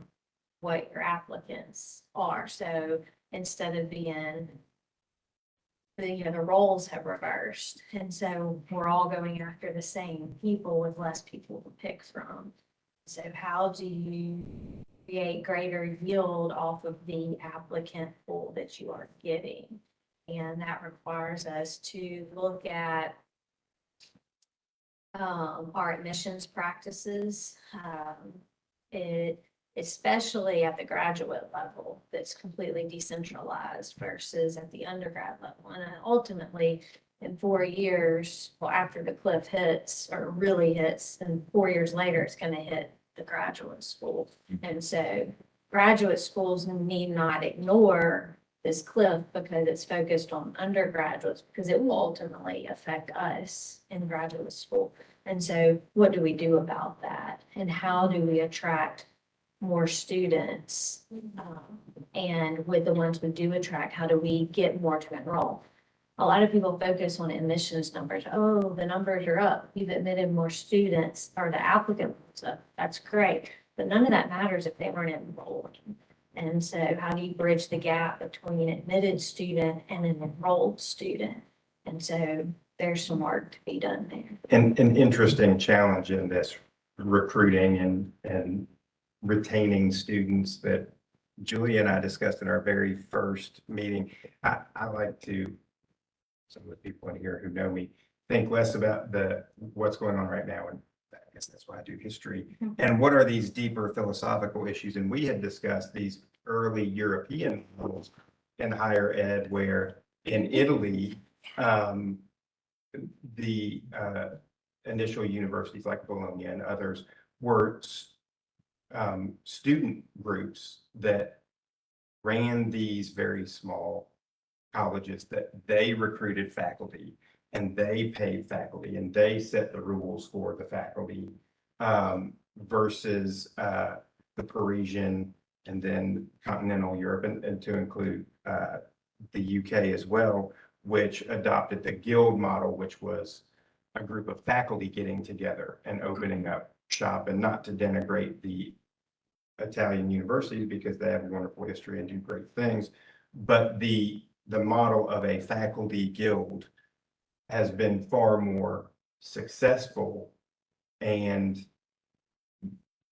what your applicants are? So instead of being, the roles have reversed. And so we're all going after the same people with less people to pick from. So how do you create greater yield off of the applicant pool that you are getting? And that requires us to look at our admissions practices, especially at the graduate level, that's completely decentralized versus at the undergrad level. And ultimately, in 4 years, well, after the cliff hits or really hits, and 4 years later, it's going to hit the graduate school. And so graduate schools need not ignore this cliff because it's focused on undergraduates, because it will ultimately affect us in graduate school. And so what do we do about that? And how do we attract more students? And with the ones we do attract, how do we get more to enroll? A lot of people focus on admissions numbers. Oh, the numbers are up. You've admitted more students, or the applicants up. That's great. But none of that matters if they weren't enrolled. And so how do you bridge the gap between an admitted student and an enrolled student? And so there's some work to be done there. And an interesting challenge in this recruiting and retaining students that Julia and I discussed in our very first meeting. I like to, some of the people in here who know me, think less about what's going on right now. And I guess that's why I do history. And what are these deeper philosophical issues? And we had discussed these early European models in higher ed, where in Italy, the initial universities like Bologna and others were student groups that ran these very small colleges, that they recruited faculty, and they paid faculty and they set the rules for the faculty versus the Parisian and then continental Europe and to include the UK as well, which adopted the guild model, which was a group of faculty getting together and opening up shop, and not to denigrate the Italian universities because they have a wonderful history and do great things. But the model of a faculty guild has been far more successful, and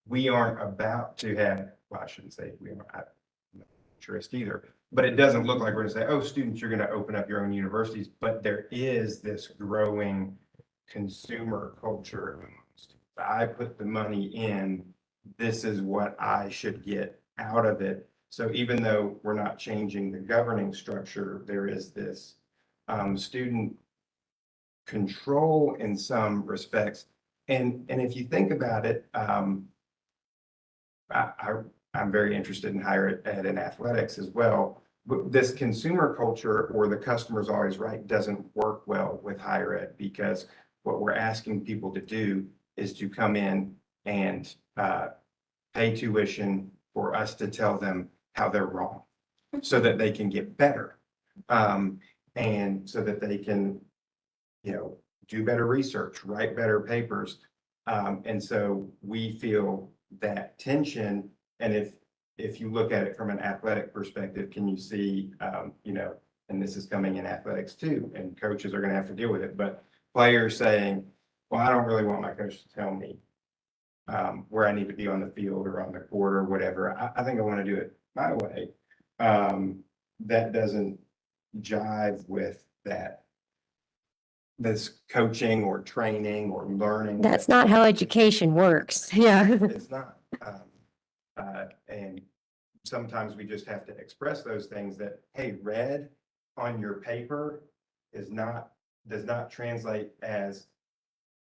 we aren't about to have, well, I shouldn't say we aren't, I'm not interest either, but it doesn't look like we're gonna say, oh, students, you're gonna open up your own universities, but there is this growing consumer culture. I put the money in, this is what I should get out of it. So even though we're not changing the governing structure, there is this student control in some respects. And if you think about it, I'm very interested in higher ed and athletics as well. But this consumer culture, or the customer's always right, doesn't work well with higher ed, because what we're asking people to do is to come in and pay tuition for us to tell them how they're wrong so that they can get better. And so that they can, do better research, write better papers. And so we feel that tension. And if you look at it from an athletic perspective, can you see, and this is coming in athletics too, and coaches are going to have to deal with it, but players saying, well, I don't really want my coach to tell me where I need to be on the field or on the court or whatever. I think I want to do it my way. That doesn't jive with this coaching or training or learning. That's not how education works. Yeah. It's not. And sometimes we just have to express those things that, hey, red on your paper does not translate as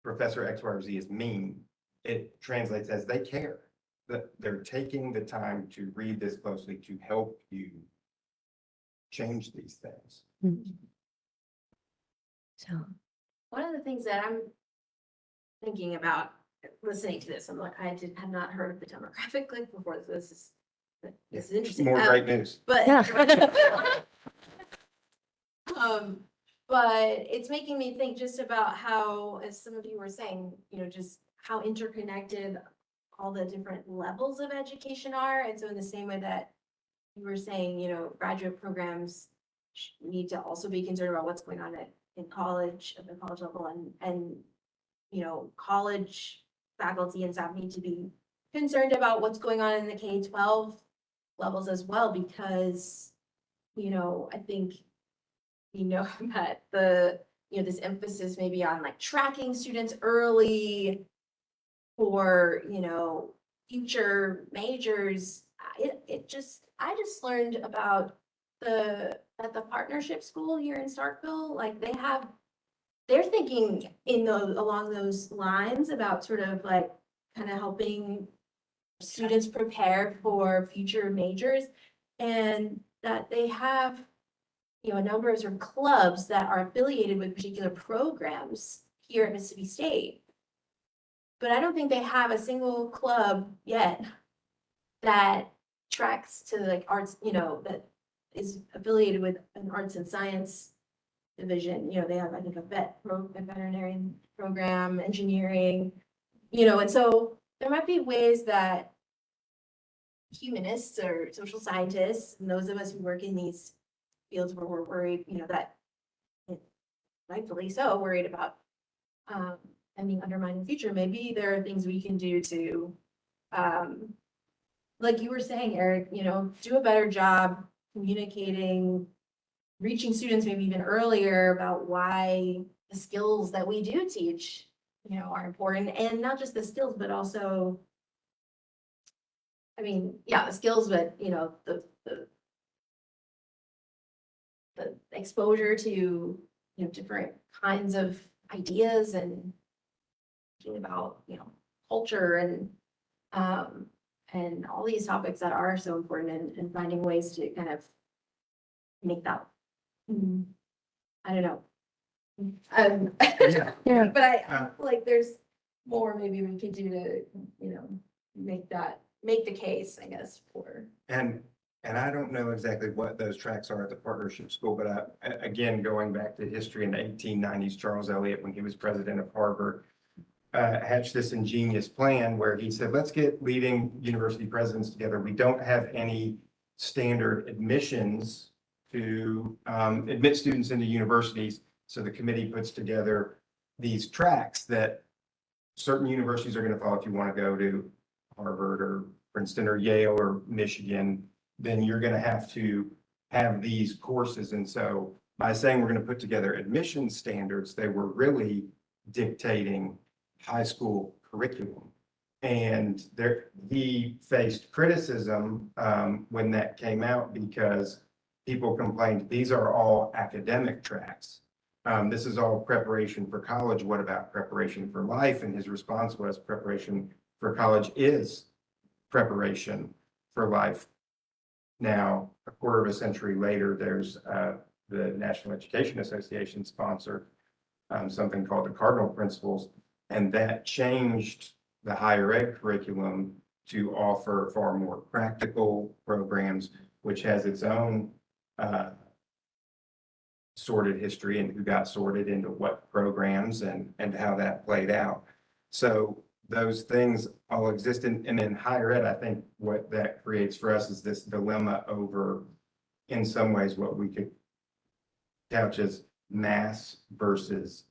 Professor X, Y, or Z is mean. It translates as they care, that they're taking the time to read this closely to help you change these things. So, One of the things that I'm thinking about listening to this, I'm like, have not heard of the demographic click before, so this is interesting. More great news. But yeah. but it's making me think just about how, as some of you were saying, just how interconnected all the different levels of education are. And so in the same way that you were saying, graduate programs need to also be concerned about what's going on in college, at the college level, and college faculty and staff need to be concerned about what's going on in the K-12 levels as well, because, I think, that this emphasis maybe on like tracking students early for, future majors. I just learned about at the partnership school here in Starkville, like they're thinking along those lines about sort of like kind of helping students prepare for future majors, and that they have, a number of sort of clubs that are affiliated with particular programs here at Mississippi State. But I don't think they have a single club yet that tracks to like arts, that is affiliated with an arts and science division. They have, I think, a veterinary program, engineering, and so there might be ways that humanists or social scientists, and those of us who work in these fields where we're worried, that rightfully so, worried about and being undermined in the future. Maybe there are things we can do to, like you were saying, Eric, do a better job communicating, reaching students maybe even earlier about why the skills that we do teach, are important, and not just the skills, but also, the skills, but the exposure to, different kinds of ideas and thinking about, culture and all these topics that are so important, and finding ways to kind of make that, I don't know, Yeah. But I, Uh, like, there's more maybe we could do to, make the case, I guess, for. And I don't know exactly what those tracks are at the partnership school, but again, going back to history in the 1890s, Charles Eliot, when he was president of Harvard, hatched this ingenious plan where he said, let's get leading university presidents together. We don't have any standard admissions to admit students into universities. So the committee puts together these tracks that certain universities are going to follow. If you want to go to Harvard or Princeton or Yale or Michigan, then you're going to have these courses. And so by saying we're going to put together admission standards, they were really dictating high school curriculum. And he faced criticism when that came out because people complained, these are all academic tracks. This is all preparation for college. What about preparation for life? And his response was preparation for college is preparation for life. Now, a quarter of a century later, there's the National Education Association sponsored something called the Cardinal Principles, and that changed the higher ed curriculum to offer far more practical programs, which has its own sorted history and who got sorted into what programs and how that played out. So those things all exist. And in higher ed, I think what that creates for us is this dilemma over, in some ways, what we could couch as mass versus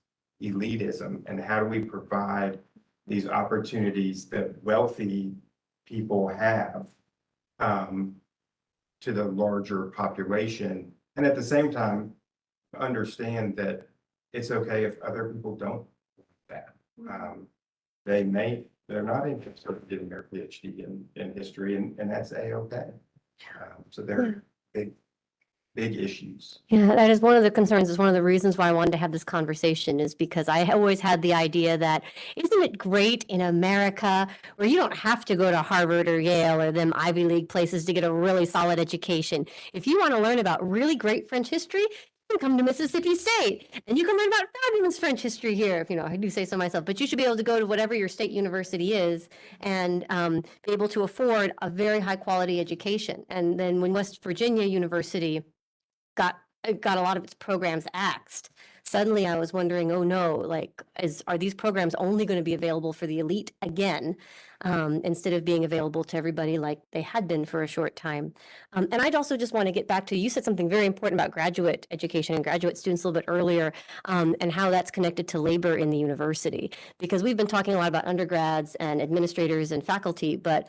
elitism. And how do we provide these opportunities that wealthy people have to the larger population? And at the same time, understand that it's okay if other people don't want that. They're not interested in getting their PhD in history, and that's a-okay. So they're big issues. Yeah, that is one of the concerns, is one of the reasons why I wanted to have this conversation, is because I always had the idea that, isn't it great in America where you don't have to go to Harvard or Yale or them Ivy League places to get a really solid education. If you want to learn about really great French history, you can come to Mississippi State and you can learn about fabulous French history here, if I do say so myself, but you should be able to go to whatever your state university is and be able to afford a very high quality education. And then when West Virginia University got a lot of its programs axed, suddenly I was wondering, oh no, like, are these programs only going to be available for the elite again, instead of being available to everybody like they had been for a short time? And I'd also just want to get back to, you said something very important about graduate education and graduate students a little bit earlier, and how that's connected to labor in the university. Because we've been talking a lot about undergrads and administrators and faculty, but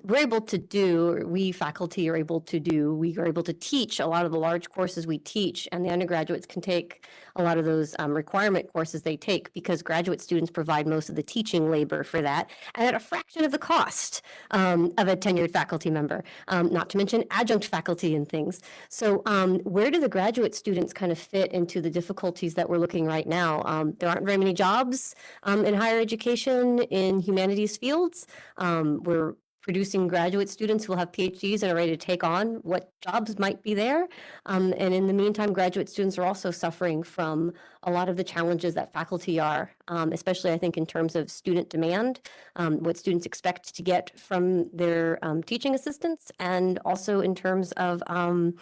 we faculty are able to teach a lot of the large courses we teach, and the undergraduates can take a lot of those requirement courses they take, because graduate students provide most of the teaching labor for that, and at a fraction of the cost of a tenured faculty member, not to mention adjunct faculty and things. So where do the graduate students kind of fit into the difficulties that we're looking right now? There aren't very many jobs in higher education in humanities fields. We're producing graduate students who will have PhDs and are ready to take on what jobs might be there. And in the meantime, graduate students are also suffering from a lot of the challenges that faculty are, especially I think in terms of student demand, what students expect to get from their teaching assistants, and also in terms of kind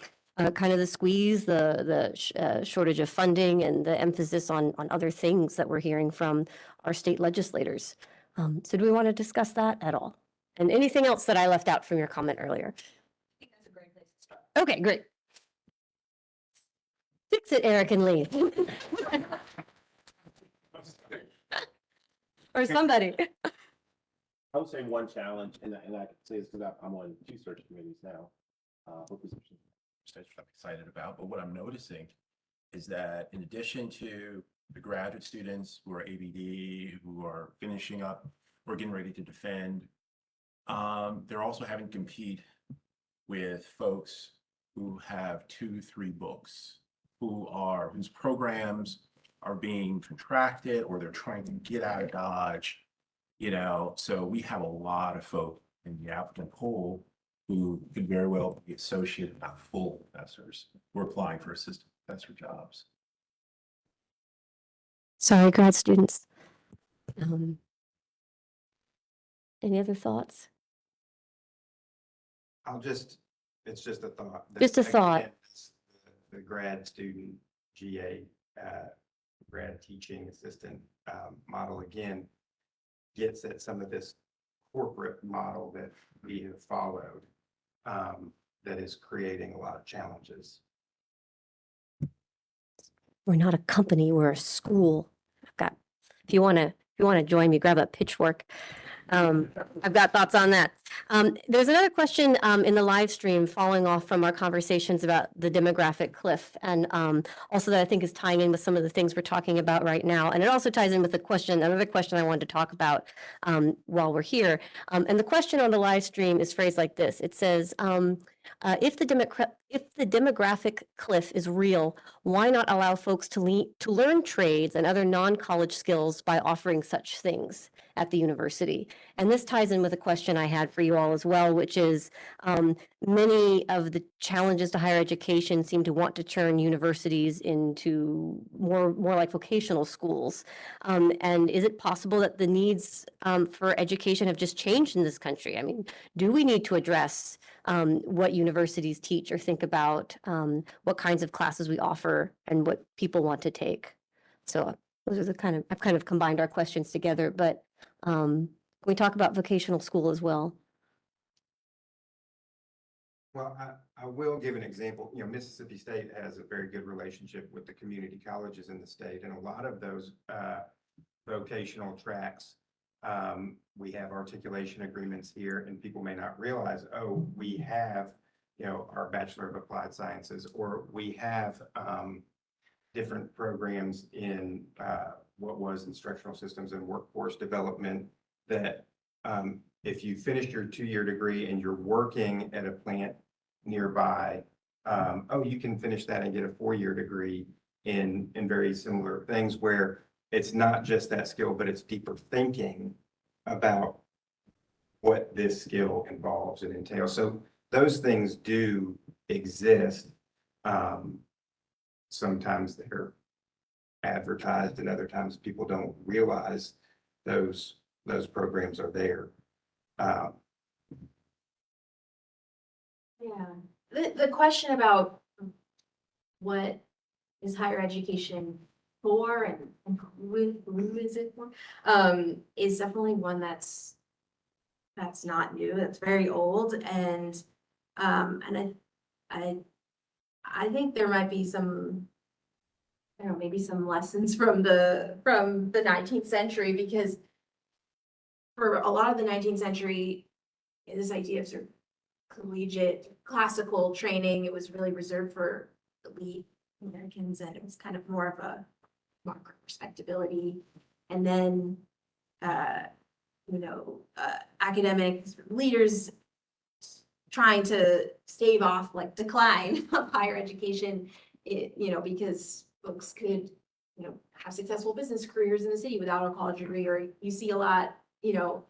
of the squeeze, the shortage of funding, and the emphasis on other things that we're hearing from our state legislators. So do we want to discuss that at all? And anything else that I left out from your comment earlier? I think that's a great place to start. Okay, great. Fix it, Eric and Lee. Or somebody. I would say one challenge, and I can say this because I'm on 2 search committees now, for positions I'm excited about. But what I'm noticing is that in addition to the graduate students who are ABD, who are finishing up or getting ready to defend, they're also having to compete with folks who have 2, 3 books, whose programs are being contracted or they're trying to get out of Dodge. So we have a lot of folk in the applicant pool who could very well be associate, not full professors, who are applying for assistant professor jobs. Sorry, grad students. Um, Any other thoughts? It's just a thought. that, Just a thought. again, the grad student GA, grad teaching assistant, model again gets at some of this corporate model that we have followed, that is creating a lot of challenges. We're not a company, we're a school. I've got, if you want to join me, grab a pitchfork. I've got thoughts on that. There's another question in the live stream following off from our conversations about the demographic cliff, and also that I think is tying in with some of the things we're talking about right now. And it also ties in with the question, another question I wanted to talk about while we're here. And the question on the live stream is phrased like this. It says, if the demographic cliff is real, why not allow folks to learn trades and other non-college skills by offering such things at the university? And this ties in with a question I had for you all as well, which is many of the challenges to higher education seem to want to turn universities into more like vocational schools. And is it possible that the needs for education have just changed in this country? I mean, do we need to address what universities teach or think about, what kinds of classes we offer and what people want to take? So those are the I've kind of combined our questions together, but we talk about vocational school as well. Well, I will give an example. Mississippi State has a very good relationship with the community colleges in the state, and a lot of those vocational tracks, we have articulation agreements here, and people may not realize, oh, we have, our Bachelor of Applied Sciences, or we have different programs in what was instructional systems and workforce development that if you finished your 2-year degree and you're working at a plant nearby, you can finish that and get a 4-year degree in very similar things where it's not just that skill, but it's deeper thinking about what this skill involves and entails. So those things do exist. Sometimes they're advertised and other times people don't realize those programs are there. Yeah, the question about what is higher education for and who is it for, is definitely one that's not new, that's very old, and I think there might be some, I don't know, maybe some lessons from the 19th century, because for a lot of the 19th century, this idea of sort of collegiate classical training, it was really reserved for elite Americans, and it was kind of more of a mark of respectability. And then, academic leaders trying to stave off like decline of higher education, because folks could, have successful business careers in the city without a college degree, or you see a lot,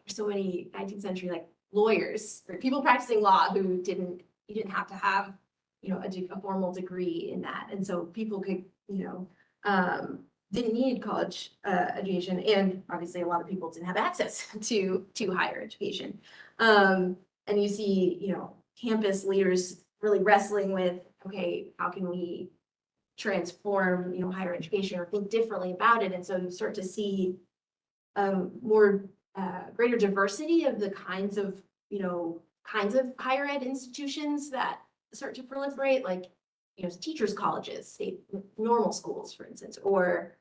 so many 19th century like lawyers or people practicing law who you didn't have to have, a formal degree in that. And so people could, didn't need college education. And obviously a lot of people didn't have access to higher education. And you see, campus leaders really wrestling with, okay, how can we transform, higher education or think differently about it? And so you start to see more greater diversity of the kinds of higher ed institutions that start to proliferate, like, teachers' colleges, state normal schools, for instance, or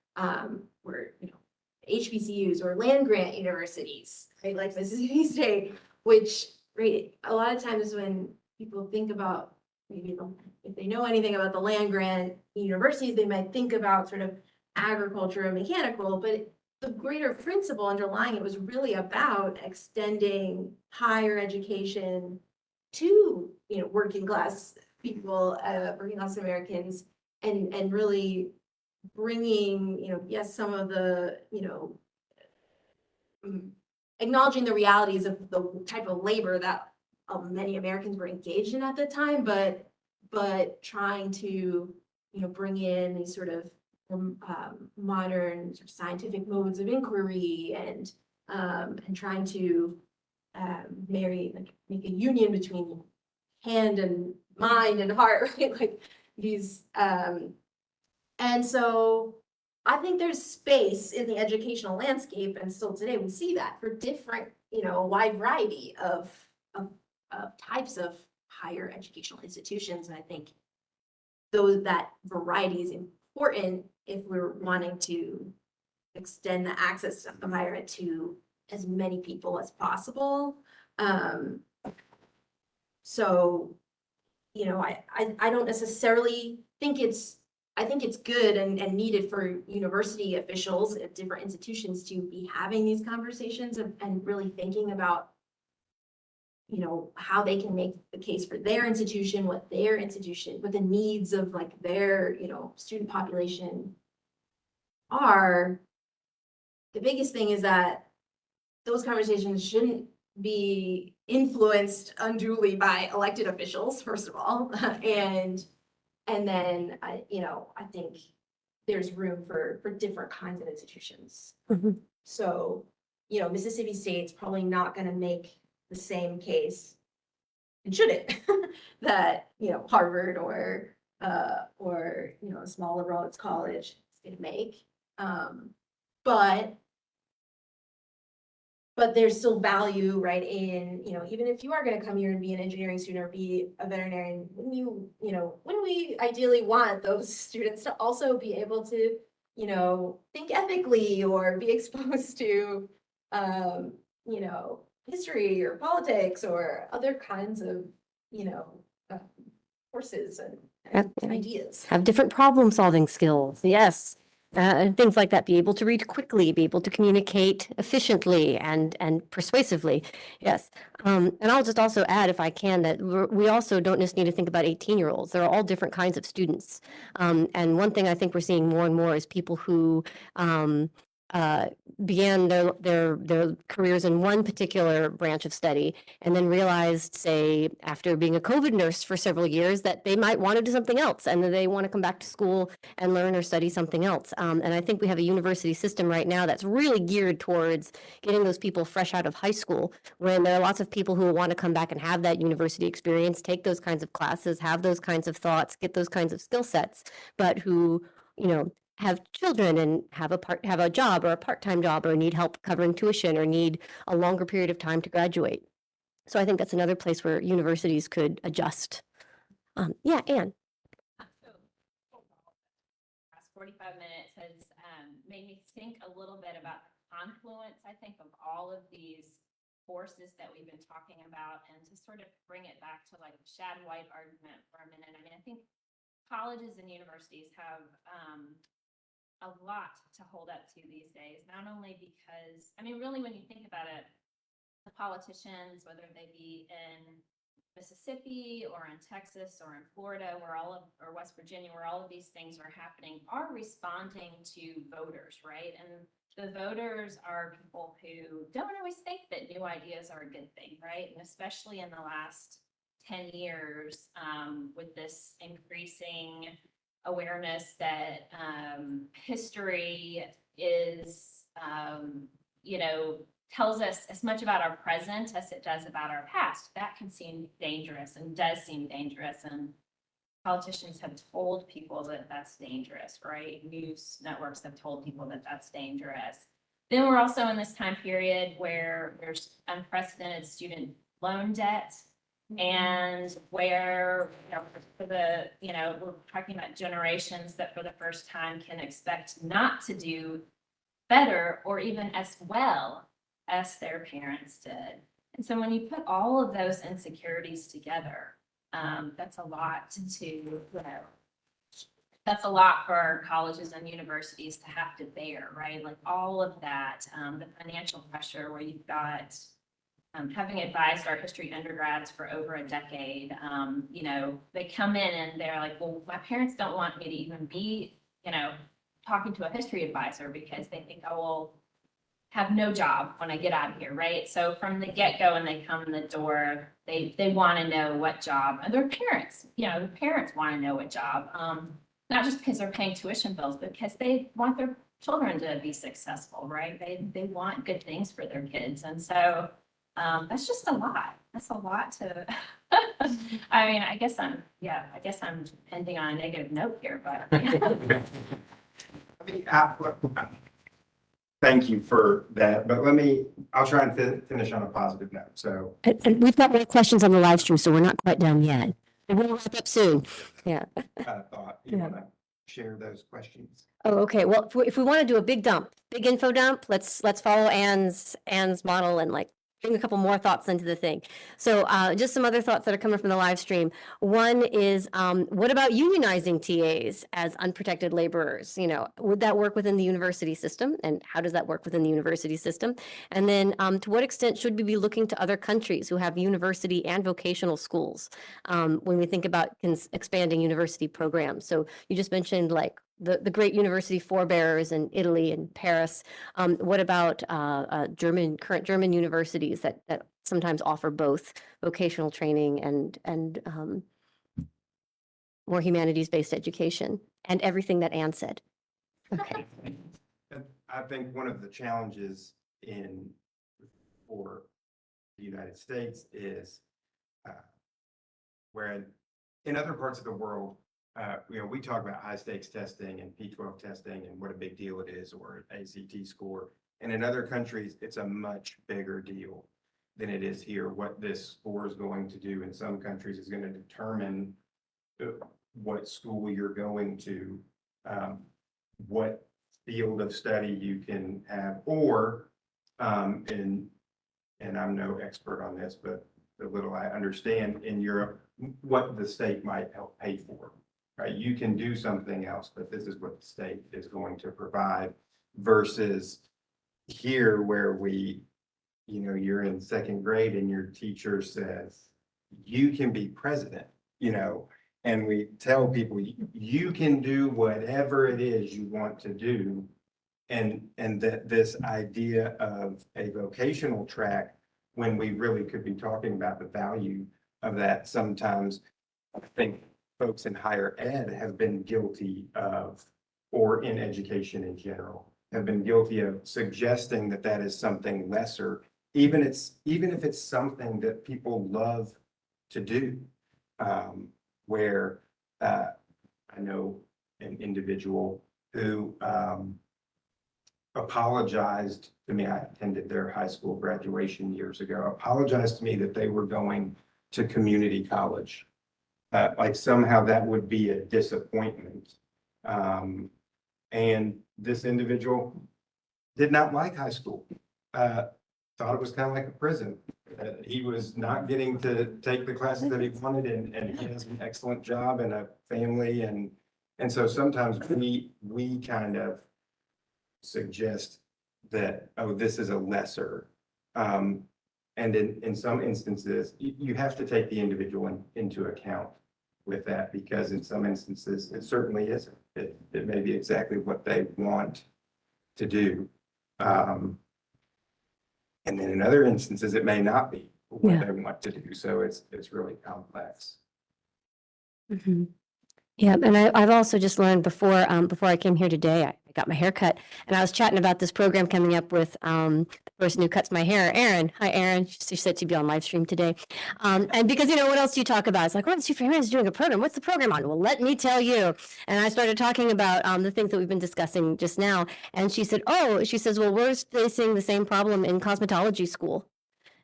HBCUs or land grant universities, right, like Mississippi State, which, right, a lot of times when people think about, maybe if they know anything about the land grant universities, they might think about sort of agriculture and mechanical, but the greater principle underlying it was really about extending higher education to, working class people, working class Americans, and really bringing, yes, some of the, acknowledging the realities of the type of labor that many Americans were engaged in at the time, but trying to, bring in these sort of modern sort of scientific modes of inquiry and trying to make a union between hand and mind and heart, right? Like these, and so I think there's space in the educational landscape, and still today we see that for different, a wide variety of types of higher educational institutions. And I think that variety is important if we're wanting to extend the access of higher ed to as many people as possible. So, I don't necessarily think I think it's good and needed for university officials at different institutions to be having these conversations and really thinking about, how they can make the case for their institution, what the needs of like their, student population are. The biggest thing is that those conversations shouldn't be influenced unduly by elected officials, first of all. And then I think there's room for different kinds of institutions. Mhm. So, Mississippi State's probably not gonna make the same case, and shouldn't, that, Harvard or a small liberal arts college is gonna make. But there's still value, right, in, even if you are gonna come here and be an engineering student or be a veterinarian, wouldn't we ideally want those students to also be able to, think ethically or be exposed to, history or politics or other kinds of, courses and ideas. Have different problem solving skills. Yes. And things like that, be able to read quickly, be able to communicate efficiently and persuasively. Yes. And I'll just also add, if I can, that we also don't just need to think about 18-year-olds. There are all different kinds of students. And one thing I think we're seeing more and more is people who began their careers in one particular branch of study and then realized, say, after being a COVID nurse for several years, that they might want to do something else and that they want to come back to school and learn or study something else. And I think we have a university system right now that's really geared towards getting those people fresh out of high school, when there are lots of people who want to come back and have that university experience, take those kinds of classes, have those kinds of thoughts, get those kinds of skill sets, but who, have children and have a job or a part-time job or need help covering tuition or need a longer period of time to graduate. So I think that's another place where universities could adjust. Yeah, Anne. Past 45 minutes has made me think a little bit about the confluence, I think, of all of these forces that we've been talking about, and to sort of bring it back to like the Shad White argument for a minute. I mean, I think colleges and universities have a lot to hold up to these days, not only because, I mean, really, when you think about it, the politicians, whether they be in Mississippi or in Texas or in Florida, or West Virginia, where all of these things are happening, are responding to voters, right? And the voters are people who don't always think that new ideas are a good thing, right? And especially in the last 10 years, with this increasing awareness that history is, tells us as much about our present as it does about our past. That can seem dangerous and does seem dangerous. And politicians have told people that that's dangerous, right? News networks have told people that that's dangerous. Then we're also in this time period where there's unprecedented student loan debt. And where, we're talking about generations that for the first time can expect not to do better or even as well as their parents did. And so when you put all of those insecurities together, that's a lot that's a lot for our colleges and universities to have to bear, right? Like all of that, the financial pressure where you've got, having advised our history undergrads for over a decade, they come in and they're like, well, my parents don't want me to even be, talking to a history advisor because they think I will have no job when I get out of here, right? So from the get-go, when they come in the door, they want to know what job, and their parents, the parents want to know what job. not just because they're paying tuition bills, but because they want their children to be successful, right? They want good things for their kids. And so that's just a lot. That's a lot to, I mean, I guess I'm ending on a negative note here, but. I mean, thank you for that, but I'll try and finish on a positive note. So And we've got more questions on the live stream, so we're not quite done yet. And we'll wrap up soon. Yeah. I thought you Yeah. want to share those questions. Oh, okay. Well, if we want to do a big info dump, let's follow Anne's model and like bring a couple more thoughts into the thing. So just some other thoughts that are coming from the live stream. One is, what about unionizing TAs as unprotected laborers? You know, would that work within the university system? And how does that work within the university system? And then to what extent should we be looking to other countries who have university and vocational schools when we think about expanding university programs? So you just mentioned like the great university forebearers in Italy and Paris. What about current German universities that sometimes offer both vocational training and more humanities-based education and everything that Anne said? Okay. I think one of the challenges for the United States is where in other parts of the world, we talk about high stakes testing and P12 testing and what a big deal it is, or an ACT score. And in other countries, it's a much bigger deal than it is here. What this score is going to do in some countries is going to determine what school you're going to, what field of study you can have, or, and I'm no expert on this, but the little I understand in Europe, what the state might help pay for. Right, you can do something else, but this is what the state is going to provide versus here where you're in second grade and your teacher says, you can be president, and we tell people you can do whatever it is you want to do. And that this idea of a vocational track, when we really could be talking about the value of that, sometimes I think folks in higher ed have been guilty of, or in education in general, have been guilty of suggesting that that is something lesser, even if it's something that people love to do. Where I know an individual who apologized to me. I attended their high school graduation years ago, apologized to me that they were going to community college. Like somehow that would be a disappointment. And this individual did not like high school. Thought it was kind of like a prison. He was not getting to take the classes that he wanted, and he has an excellent job and a family. And so sometimes we kind of suggest that, oh, this is a lesser. And in some instances, you have to take the individual into account with that, because in some instances, it certainly isn't. It may be exactly what they want to do. And then in other instances, it may not be what they want to do. So it's really complex. Mm-hmm. Yeah, and I've also just learned before I came here today, I got my hair cut, and I was chatting about this program coming up with the person who cuts my hair, Erin. Hi, Erin. She said she'd be on live stream today. And because, what else do you talk about? It's like, well, Chief is doing a program. What's the program on? Well, let me tell you. And I started talking about the things that we've been discussing just now. And she said, well, we're facing the same problem in cosmetology school.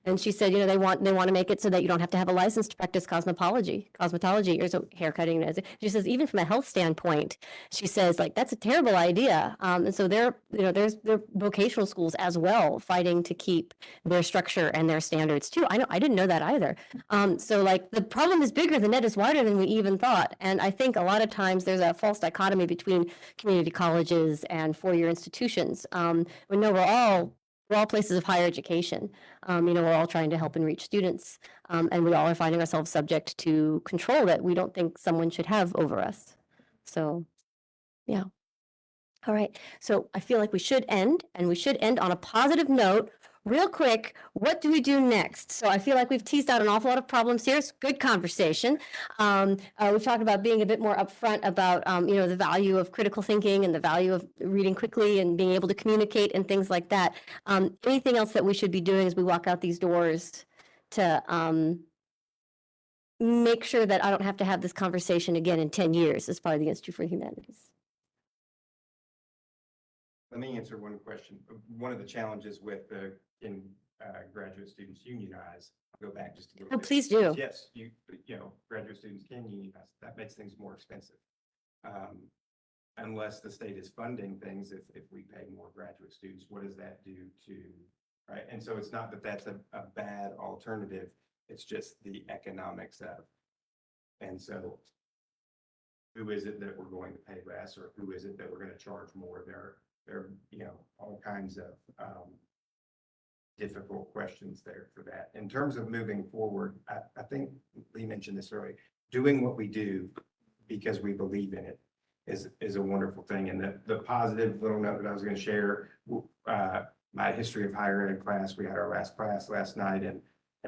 And she said, they want to make it so that you don't have to have a license to practice cosmetology or so haircutting. She says, even from a health standpoint, she says, like, that's a terrible idea. And so there's vocational schools as well fighting to keep their structure and their standards too. I didn't know that either. So like the problem is bigger, the net is wider than we even thought. And I think a lot of times there's a false dichotomy between community colleges and four-year institutions. We know we're all places of higher education. We're all trying to help and reach students, and we all are finding ourselves subject to control that we don't think someone should have over us. So, yeah. All right. So I feel like we should end on a positive note. real quick, what do we do next? So I feel like we've teased out an awful lot of problems here. It's good conversation. We've talked about being a bit more upfront about, the value of critical thinking and the value of reading quickly and being able to communicate and things like that. Anything else that we should be doing as we walk out these doors to make sure that I don't have to have this conversation again in 10 years as part of the Institute for the Humanities? Let me answer one question. One of the challenges with graduate students unionize, I'll go back just a little Oh, bit. please do. Yes, graduate students can unionize. That makes things more expensive. Unless the state is funding things, if we pay more graduate students, what does that do to, right? And so it's not that that's a bad alternative. It's just the economics of. And so who is it that we're going to pay less, or who is it that we're going to charge more? There are, all kinds of difficult questions there for that. In terms of moving forward, I think Lee mentioned this earlier, doing what we do because we believe in it is a wonderful thing. And the positive little note that I was going to share, my history of higher ed class, we had our last class last night, and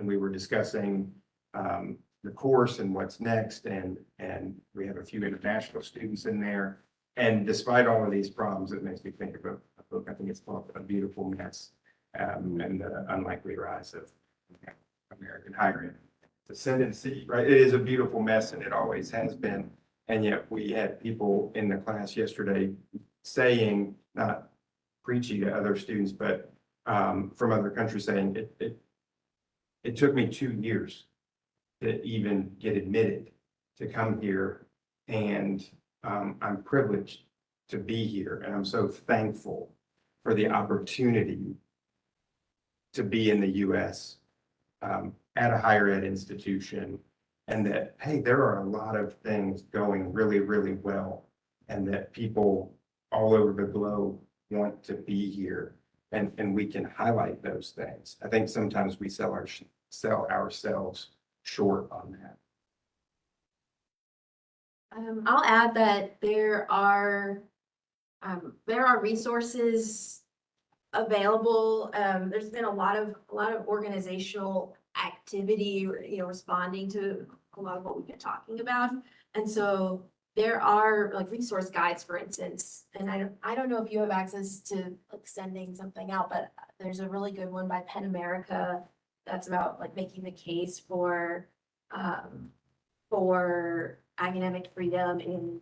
we were discussing the course and what's next, and we have a few international students in there. And despite all of these problems, it makes me think of a book, I think it's called A Beautiful Mess, and the unlikely rise of American higher ed. The ascendancy, right? It is a beautiful mess, and it always has been. And yet we had people in the class yesterday saying, not preaching to other students, but from other countries saying it took me 2 years to even get admitted to come here. And I'm privileged to be here. And I'm so thankful for the opportunity to be in the US at a higher ed institution. And that, hey, there are a lot of things going really, really well. And that people all over the globe want to be here. And we can highlight those things. I think sometimes we sell ourselves short on that. I'll add that there are resources available. There's been a lot of organizational activity, responding to a lot of what we've been talking about. And so there are like resource guides, for instance, and I don't know if you have access to like sending something out, but there's a really good one by PEN America that's about like making the case for academic freedom in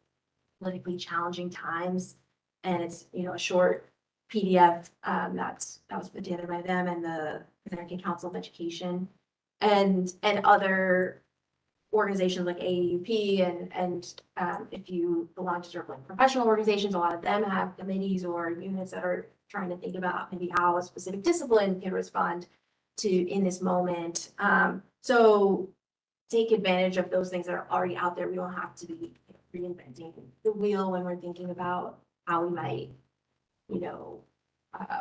politically challenging times. And it's, a short PDF that was put together by them and the American Council of Education and other organizations like AAUP and if you belong to sort of like professional organizations, a lot of them have committees or units that are trying to think about maybe how a specific discipline can respond to in this moment. So take advantage of those things that are already out there. We don't have to be reinventing the wheel when we're thinking about how we might,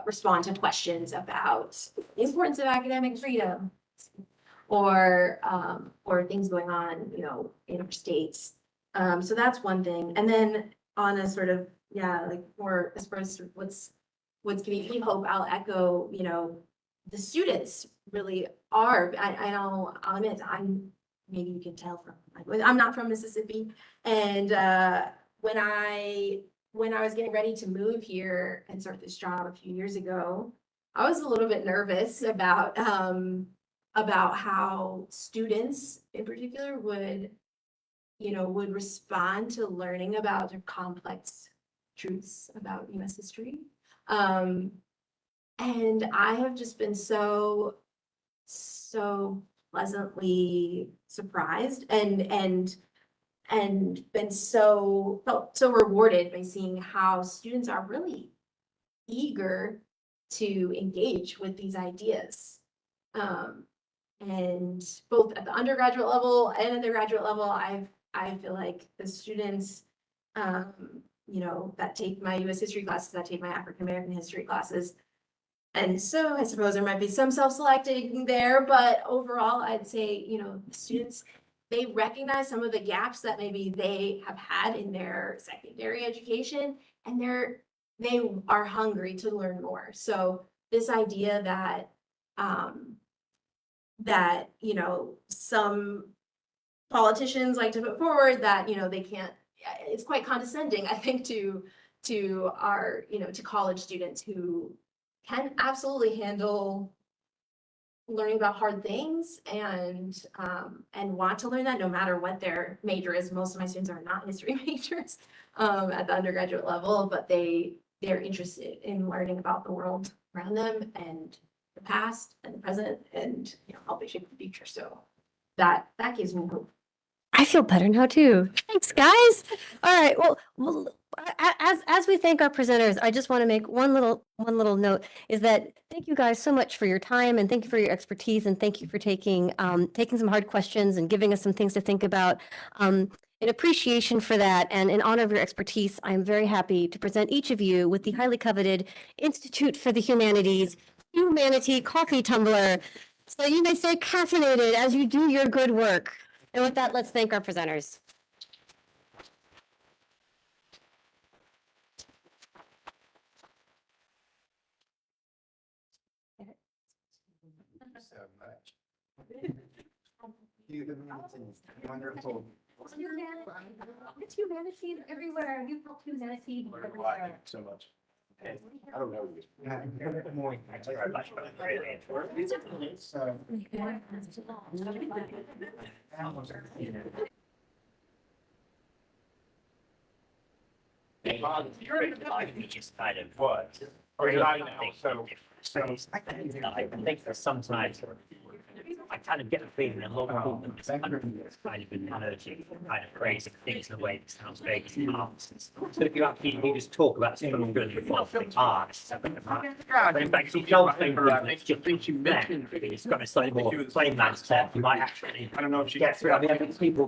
respond to questions about the importance of academic freedom or things going on, in our states. So that's one thing. And then on a sort of, like more as far as what's giving me hope, I'll echo, the students really are, I'll admit, maybe you can tell I'm not from Mississippi. And when I was getting ready to move here and start this job a few years ago, I was a little bit nervous about how students in particular would respond to learning about the complex truths about US history. And I have just been so pleasantly surprised and been felt so rewarded by seeing how students are really eager to engage with these ideas. And both at the undergraduate level and at the graduate level, I feel like the students, that take my US history classes, that take my African American history classes. And so I suppose there might be some self-selecting there, but overall, I'd say, students, they recognize some of the gaps that maybe they have had in their secondary education, and they are hungry to learn more. So this idea that that, you know, some politicians like to put forward that, you know, they can't, it's quite condescending, I think, to our, you know, to college students who can absolutely handle learning about hard things and want to learn that no matter what their major is. Most of my students are not history majors at the undergraduate level, but they're interested in learning about the world around them and the past and the present and, you know, helping shape the future. So that gives me hope. I feel better now too. Thanks, guys. All right. Well, as we thank our presenters, I just want to make one little note is that thank you guys so much for your time and thank you for your expertise and thank you for taking some hard questions and giving us some things to think about. In appreciation for that and in honor of your expertise, I am very happy to present each of you with the highly coveted Institute for the Humanities Humanity Coffee Tumbler, so you may stay caffeinated as you do your good work. And with that, let's thank our presenters. So much. Wonderful. It's humanities everywhere. You help humanity everywhere. So much. I don't know you. Good morning. Thanks very much. Really we just kind of what? I think that sometimes I kind of get the feeling that a lot of people kind of encouraging, kind of praising things in a way that sounds very nonsense. So if you actually you just talk about something good and but in fact, you don't think it's just things you mentioned, it's got a slightly more plain man stuff, you might actually I don't know if she get through. I mean, I think people